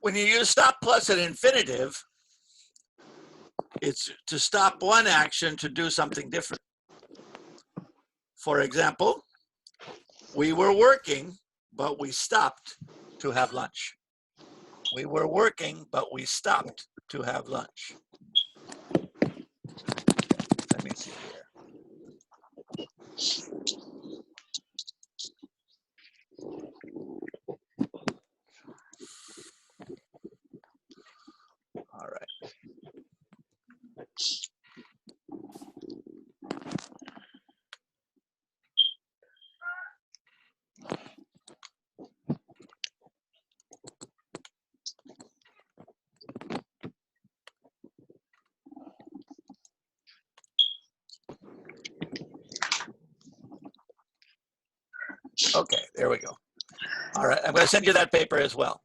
When you use stop plus an infinitive, it's to stop one action to do something different. For example, we were working, but we stopped to have lunch. We were working, but we stopped to have lunch. Let me see here. All right. Okay, there we go. All right, I'm going to send you that paper as well.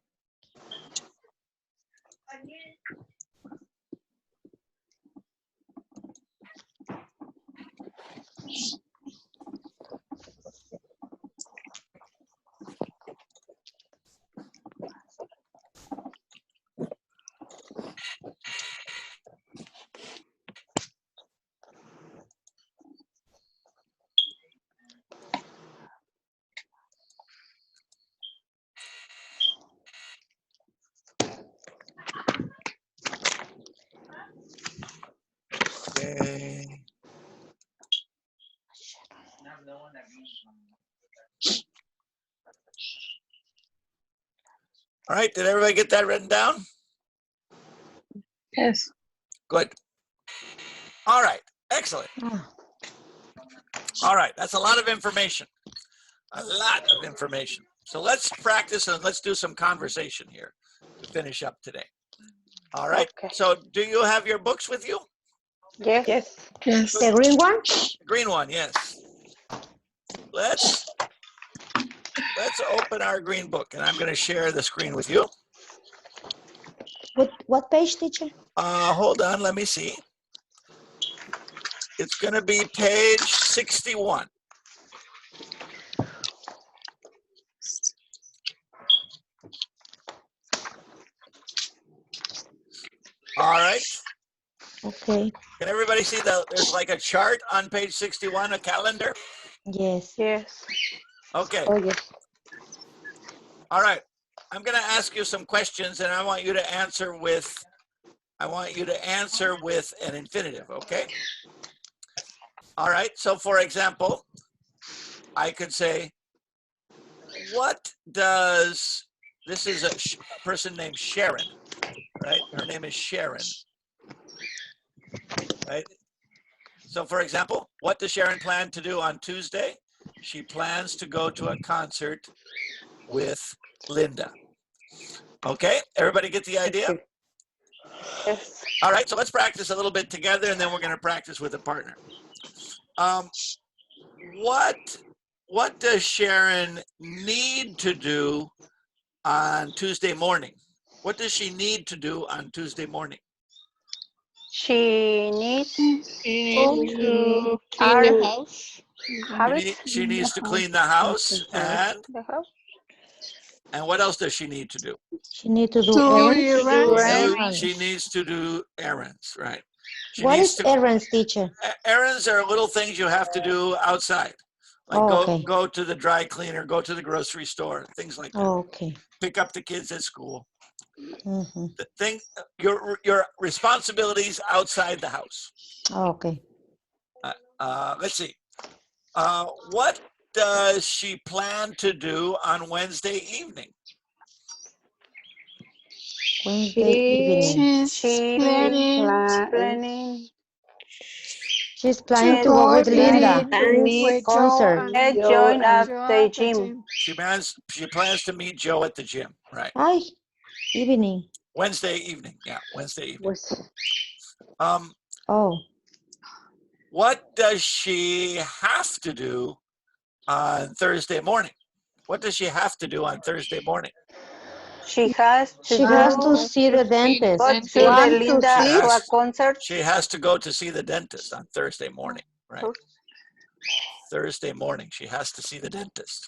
Okay. All right, did everybody get that written down? Yes. Good. All right, excellent. All right, that's a lot of information. A lot of information. So let's practice and let's do some conversation here to finish up today. All right, Okay. so do you have your books with you? Yes. Yes. Yes. The green one? Green one, yes. Let's open our green book, and I'm going to share the screen with you. What page, teacher? Hold on, let me see. It's going to be page 61. All right. Okay. Can everybody see there's like a chart on page 61, a calendar? Yes. Yes. Okay. Oh, yes. All right. I'm going to ask you some questions, and I want you to answer with an infinitive, okay? All right. So for example, I could say, this is a person named Sharon, right? Her name is Sharon, right? So for example, what does Sharon plan to do on Tuesday? She plans to go to a concert with Linda. Okay, everybody get the idea? Yes. All right, so let's practice a little bit together, and then we're going to practice with a partner. What does Sharon need to do on Tuesday morning? What does she need to do on Tuesday morning? She needs To clean Are- the house. habits. She needs to clean the house, and The house. what else does she need to do? She need to do To errands. do errands. She needs to do errands, right? What is errands, teacher? Errands are little things you have to do outside, like Oh, okay. go to the dry cleaner, go to the grocery store, things like that. Oh, okay. Pick up the kids at school. Mm-hmm. Your responsibilities outside the house. Oh, okay. Let's see. What does she plan to do on Wednesday evening? Wednesday evening. She's planning Planning She's to planning to go with Linda. with Joe Concert. and Joe and Joe at the gym. She plans to meet Joe at the gym, right? Hi, evening. Wednesday evening. Yeah, Wednesday evening. was Oh, What does she have to do on Thursday morning? What does she have to do on Thursday morning? She has she has to see the dentist. go to the Want to Linda see? to a concert. She has to go to see the dentist on Thursday morning, right? Thursday morning, she has to see the dentist,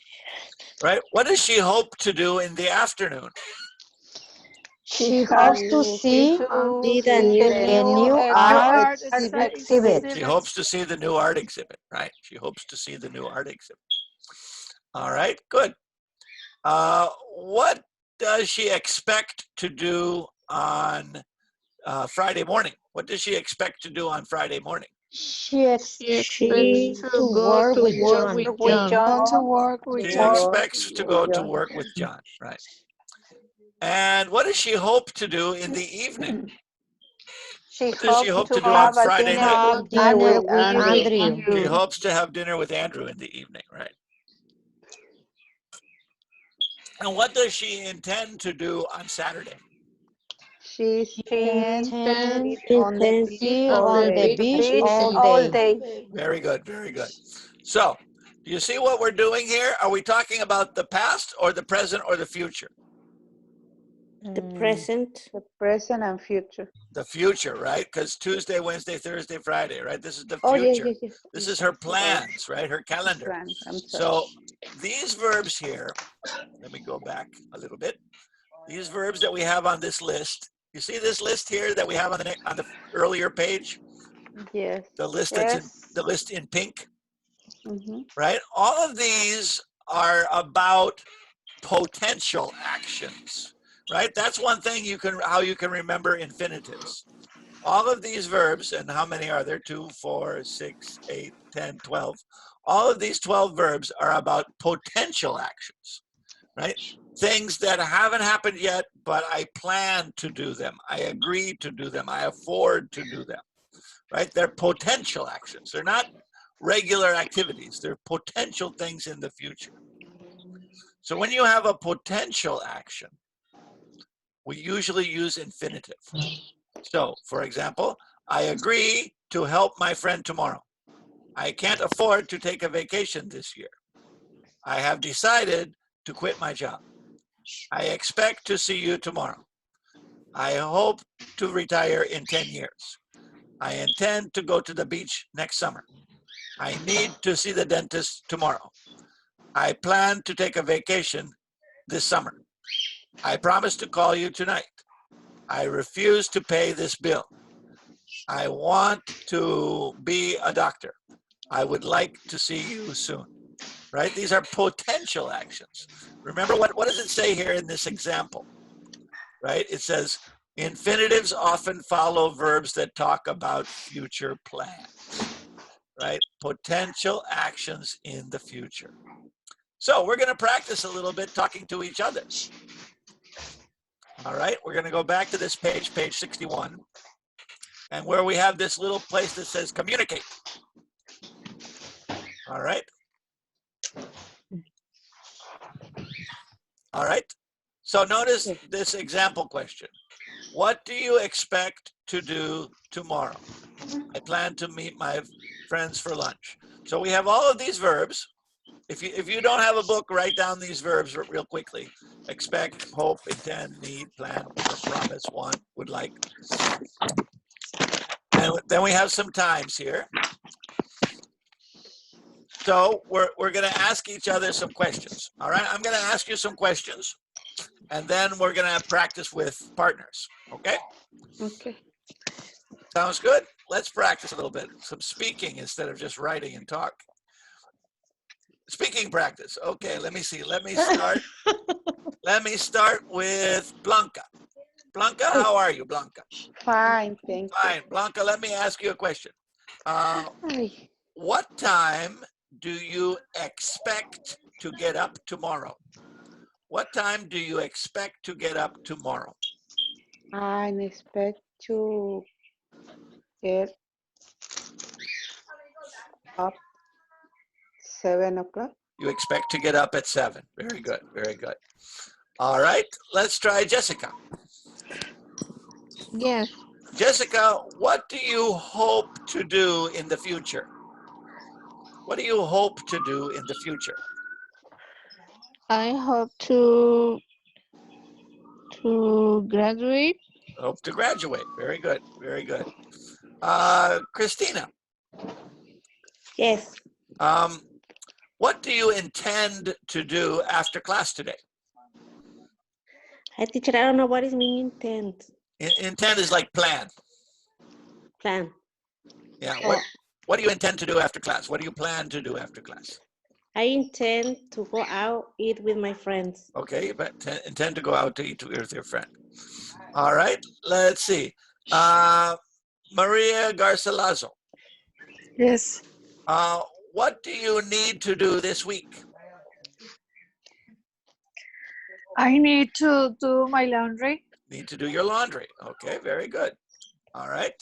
right? What does she hope to do in the afternoon? She hopes to see the the new art exhibit. She hopes to see the new art exhibit, right? She hopes to see the new art exhibit. All right, good. What does she expect to do on Friday morning? What does she expect to do on Friday morning? She expects to go work to with work John. with John. To work with She John. expects to go to work with John, right? And what does she hope to do in the evening? She What does she hope hopes to to do on have a Friday dinner night? Have with dinner with Andrew. Andrew. She hopes to have dinner with Andrew in the evening, right? And what does she intend to do on Saturday? She Intends on the to be on the beach all day. Very good, very good. So, do you see what we're doing here? Are we talking about the past or the present or the future? the present. the present and future. The future, right? Because Tuesday, Wednesday, Thursday, Friday, right? This is the Oh, yeah, future. yeah. This is her plans, right? Her calendar. Plan. I'm sorry. So these verbs here, let me go back a little bit. These verbs that we have on this list, you see this list here that we have on the earlier page? Yes. The list that's in the list in pink, Mm-hmm. right? All of these are about potential actions, right? That's one thing how you can remember infinitives. All of these verbs, and how many are there? 2, 4, 6, 8, 10, 12. All of these 12 verbs are about potential actions, right? Things that haven't happened yet, but I plan to do them. I agree to do them. I afford to do them, right? They're potential actions. They're not regular activities. They're potential things in the future. So when you have a potential action, we usually use infinitive. So, for example, I agree to help my friend tomorrow. I can't afford to take a vacation this year. I have decided to quit my job. I expect to see you tomorrow. I hope to retire in 10 years. I intend to go to the beach next summer. I need to see the dentist tomorrow. I plan to take a vacation this summer. I promise to call you tonight. I refuse to pay this bill. I want to be a doctor. I would like to see you soon. Right? These are potential actions. Remember what does it say here in this example? Right? It says infinitives often follow verbs that talk about future plans. Right? Potential actions in the future. So we're going to practice a little bit talking to each other. All right, we're going to go back to this page, page 61, and where we have this little place that says communicate. All right. All right. So notice this example question. What do you expect to do tomorrow? I plan to meet my friends for lunch. So we have all of these verbs. If you don't have a book, write down these verbs real quickly. Expect, hope, intend, need, plan, promise, want, would like. And then we have some times here. So we're going to ask each other some questions. All right, I'm going to ask you some questions, and then we're going to practice with partners. Okay? Okay. Sounds good? Let's practice a little bit. Some speaking instead of just writing and talk. Speaking practice. Okay, let me see. Let me start. Let me start with Blanca. Blanca, how are you, Blanca? Fine, thank Fine. Blanca, let me ask you a question. you. What time do you expect to get up tomorrow? What time do you expect to get up tomorrow? I expect to get up 7 o'clock. You expect to get up at 7. Very good, very good. All right, let's try Jessica. Yes. Jessica, what do you hope to do in the future? What do you hope to do in the future? I hope to graduate. Hope to graduate. Very good, very good. Christina, Yes. what do you intend to do after class today? Hi, teacher, I don't know what is mean intent. Intend is like plan. Plan. Yeah, Oh, what do you intend to do after class? What do you plan to do after class? I intend to go out, eat with my friends. Okay, but intend to go out to eat with your friend. All right, let's see. Maria Garcilaso, Yes. what do you need to do this week? I need to do my laundry. Need to do your laundry. Okay, very good. All right.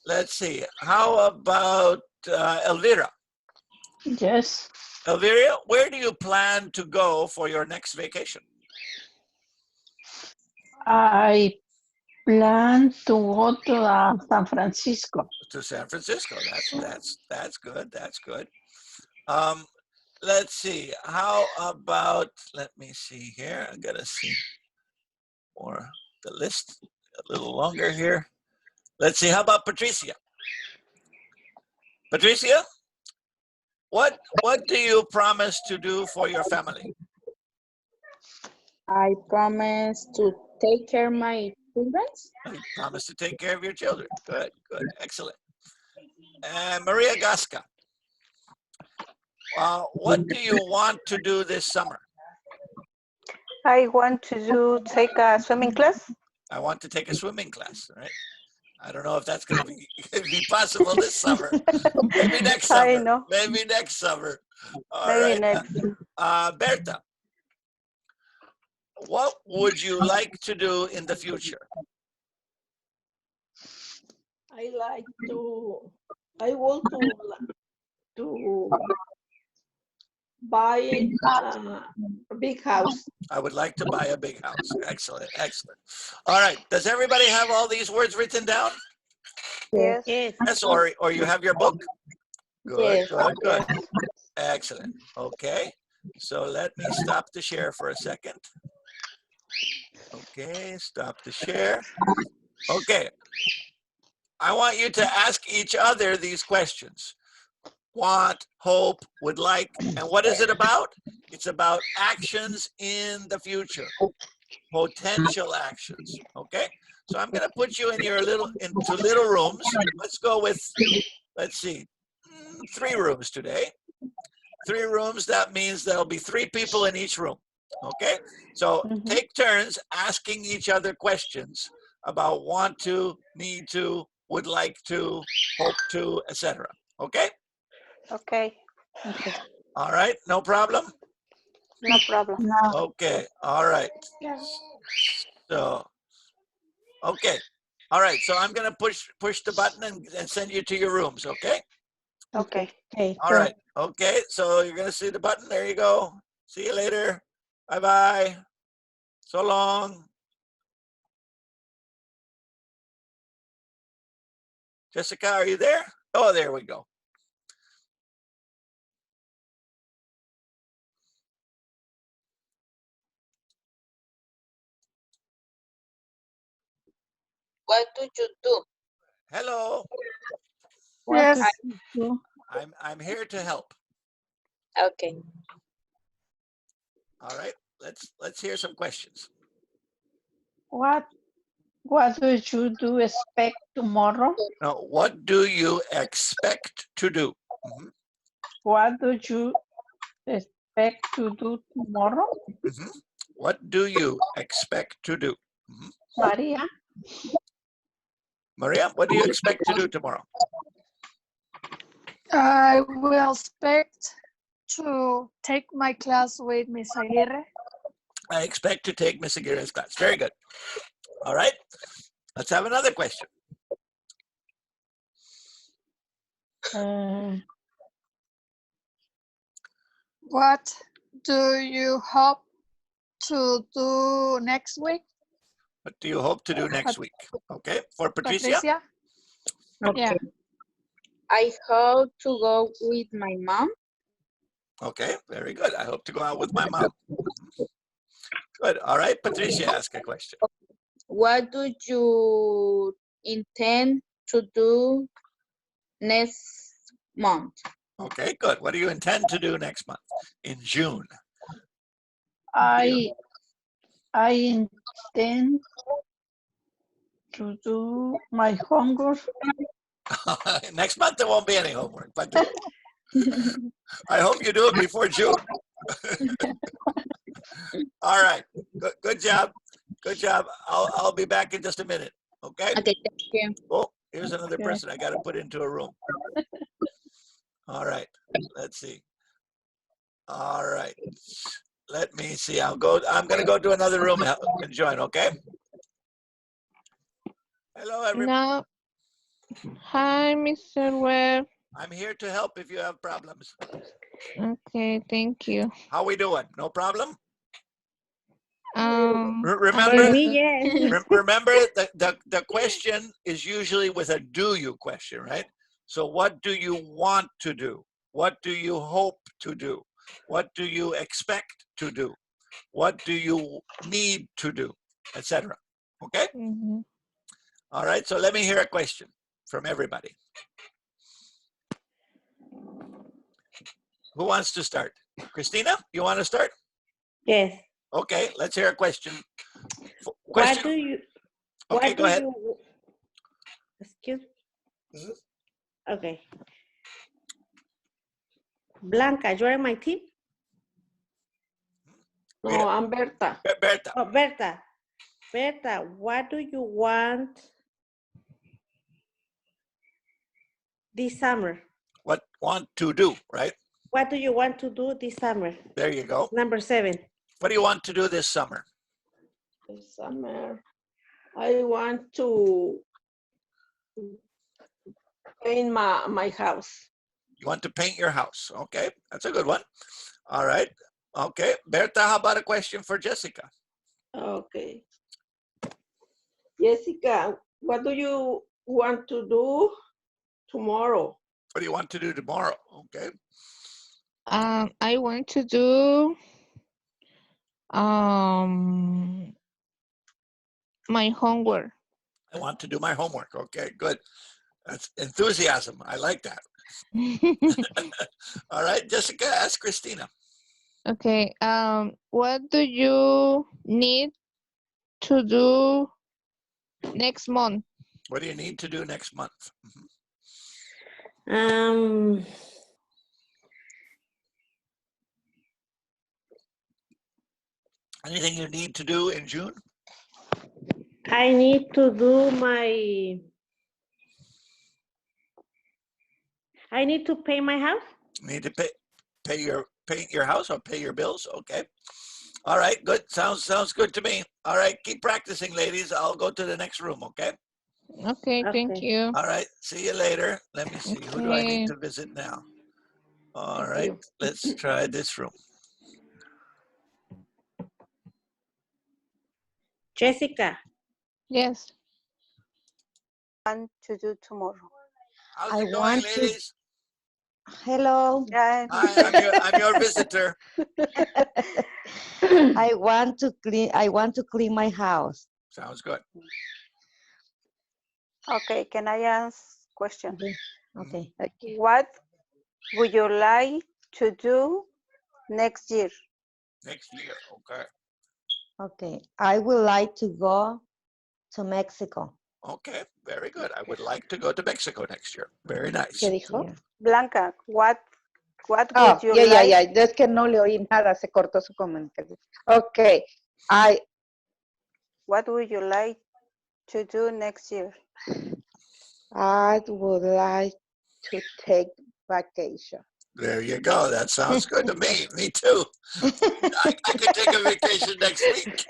Let's see. How about Elvira? Yes. Elvira, where do you plan to go for your next vacation? I plan to go to San Francisco. To San Francisco. That's good. That's good. Let's see. How about, let me see here. I gotta see more the list a little longer here. Let's see. How about Patricia? Patricia, what do you promise to do for your family? I promise to take care of my children. You promise to take care of your children. Good, good, excellent. And Maria Gasca, what do you want to do this summer? I want to take a swimming class. I want to take a swimming class, right? I don't know if that's going to be possible this summer. Maybe next summer. I know. Maybe next summer. All Maybe right. next. Berta, what would you like to do in the future? I want to buy a big house. I would like to buy a big house. Excellent, excellent. All right. Does everybody have all these words written down? Yes. Yes. Yes, or you have your book? Good, Yes. good, good. Excellent. Okay. So let me stop the share for a second. Okay, stop the share. Okay. I want you to ask each other these questions. Want, hope, would like, and what is it about? It's about actions in the future, potential actions, okay? So I'm gonna put you in your into little rooms. Let's go with, let's see, 3 rooms today. 3 rooms, that means there'll be 3 people in each room, okay? So take turns asking each other questions about want to, need to, would like to, hope to, etc. Okay? Okay. All right, no problem? No problem. Okay, all right. So, okay. All right, so I'm gonna push the button and send you to your rooms, okay? Okay. Okay. All right, okay, so you're gonna see the button, there you go. See you later, bye-bye, so long. Jessica, are you there? Oh, there we go. What do you do? Hello, Yes. I'm here to help. Okay. All right, let's hear some questions. What do you do expect tomorrow? Now, what do you expect to do? What do you expect to do tomorrow? What do you expect to do? Maria? Maria, what do you expect to do tomorrow? I will expect to take my class with Miss Aguirre. I expect to take Miss Aguirre's class. Very good. All right. Let's have another question. What do you hope to do next week, What do you hope to do next week? Okay. For Patricia? Patricia? Okay. Yeah. I hope to go with my mom. Okay. Very good. I hope to go out with my mom. Good. All right. Patricia, ask a question. What do you intend to do next month? Okay. Good. What do you intend to do next month in June? I intend to do my homework. Next month there won't be any homework, but I hope you do it before June. All right. Good job. Good job. I'll be back in just a minute. Okay. Okay, thank you. Oh, here's another Okay. person I got to put into a room. All right. Let's see. All right. Let me see. I'm going to go to another room and join. Okay. Hello, everybody. No. Hi, Mr. Webb. I'm here to help if you have problems. Okay, thank you. How we doing? No problem? For Remember, me, yes. remember the question is usually with a do you question, right? So what do you want to do? What do you hope to do? What do you expect to do? What do you need to do? Etc. Okay? Mhm. All right, so let me hear a question from everybody. Who wants to start? Christina, you want to start? Yes. Okay, let's hear a question. What do you? Okay, what go do ahead. you- Excuse me. Okay. Blanca, you're in my team? No, I'm Berta. Berta. Oh, Berta. Berta, what do you want this summer? What want to do, right? What do you want to do this summer? There you go. Number 7. What do you want to do this summer? This summer, I want to paint my house. You want to paint your house. Okay, that's a good one. All right. Okay, Berta, how about a question for Jessica? Okay. Jessica, what do you want to do tomorrow? What do you want to do tomorrow? Okay. I want to do my homework. I want to do my homework. Okay, good. That's enthusiasm. I like that. All right, Jessica, ask Christina. Okay. What do you need to do next month? What do you need to do next month? Anything you need to do in June? I need to do my. I need to pay my house. Need to paint your house or pay your bills? Okay. All right, good. Sounds good to me. All right, keep practicing, ladies. I'll go to the next room, okay? Okay, thank you. All right, see you later. Let me see. Who do I need Okay. to visit now? All Thank right, you. let's try this room. Jessica. Yes. Want to do tomorrow? How's I it going, want to- ladies? Hello. Yeah. Hi, I'm your visitor. I want to clean my house. Sounds good. Okay, can I ask question? Okay. What would you like to do next year? Next year, okay. Okay. I would like to go to Mexico. Okay, very good. I would like to go to Mexico next year. Very nice. ¿Qué dijo? Yeah. Blanca, what Oh, would you ya, like? ya, ya. Es que no le oí nada, se cortó su comentario. Ok. What would you like to do next year? I would like to take vacation. There you go. That sounds good to me. Me too. I could take a vacation next week.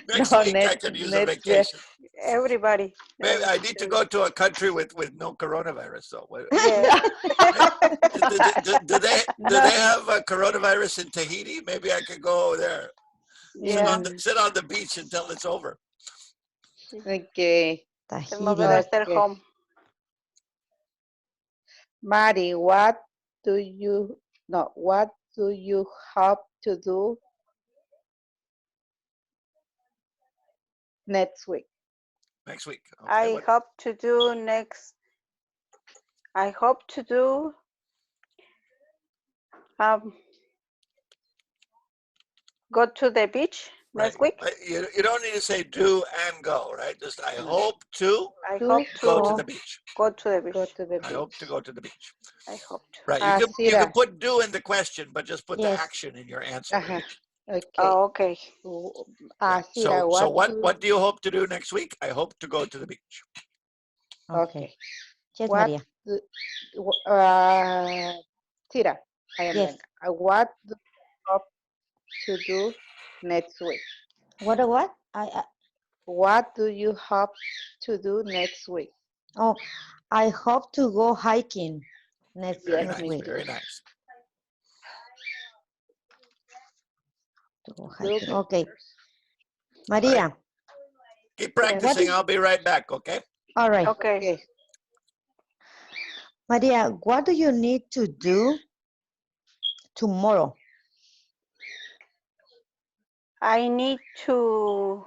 Next No, week I can use a vacation. Everybody. Maybe I need to go to a country with no coronavirus. So Yeah. do they have a coronavirus in Tahiti? Maybe I could go over there. Yeah. Sit on the beach until it's over. Okay. El no debe estar Okay. home. Mari, what do you hope to do next week? Next week. Okay, I hope to do go to the beach next week. You don't need to say do and go, right? Just I hope to I hope go to to the beach. go to the beach. Go to the I beach. hope to go to the beach. I hope to. Right. You Sira. can put do in the question, but just put the Yes. action in your answer. Uh-huh. Okay. Oh, okay. Right. Sira, So what do you hope to do next week? I hope to go to the beach. Okay. Yes, What Maria. Sira, I am Yes. Blanca. What do you hope to do next week? What? What do you hope to do next week? Oh, I hope to go hiking next Very nice. week. Very nice. To go hiking. Okay. Maria. Right. Keep practicing. I'll be right back. Okay. All right. Okay. Maria, what do you need to do tomorrow? I need to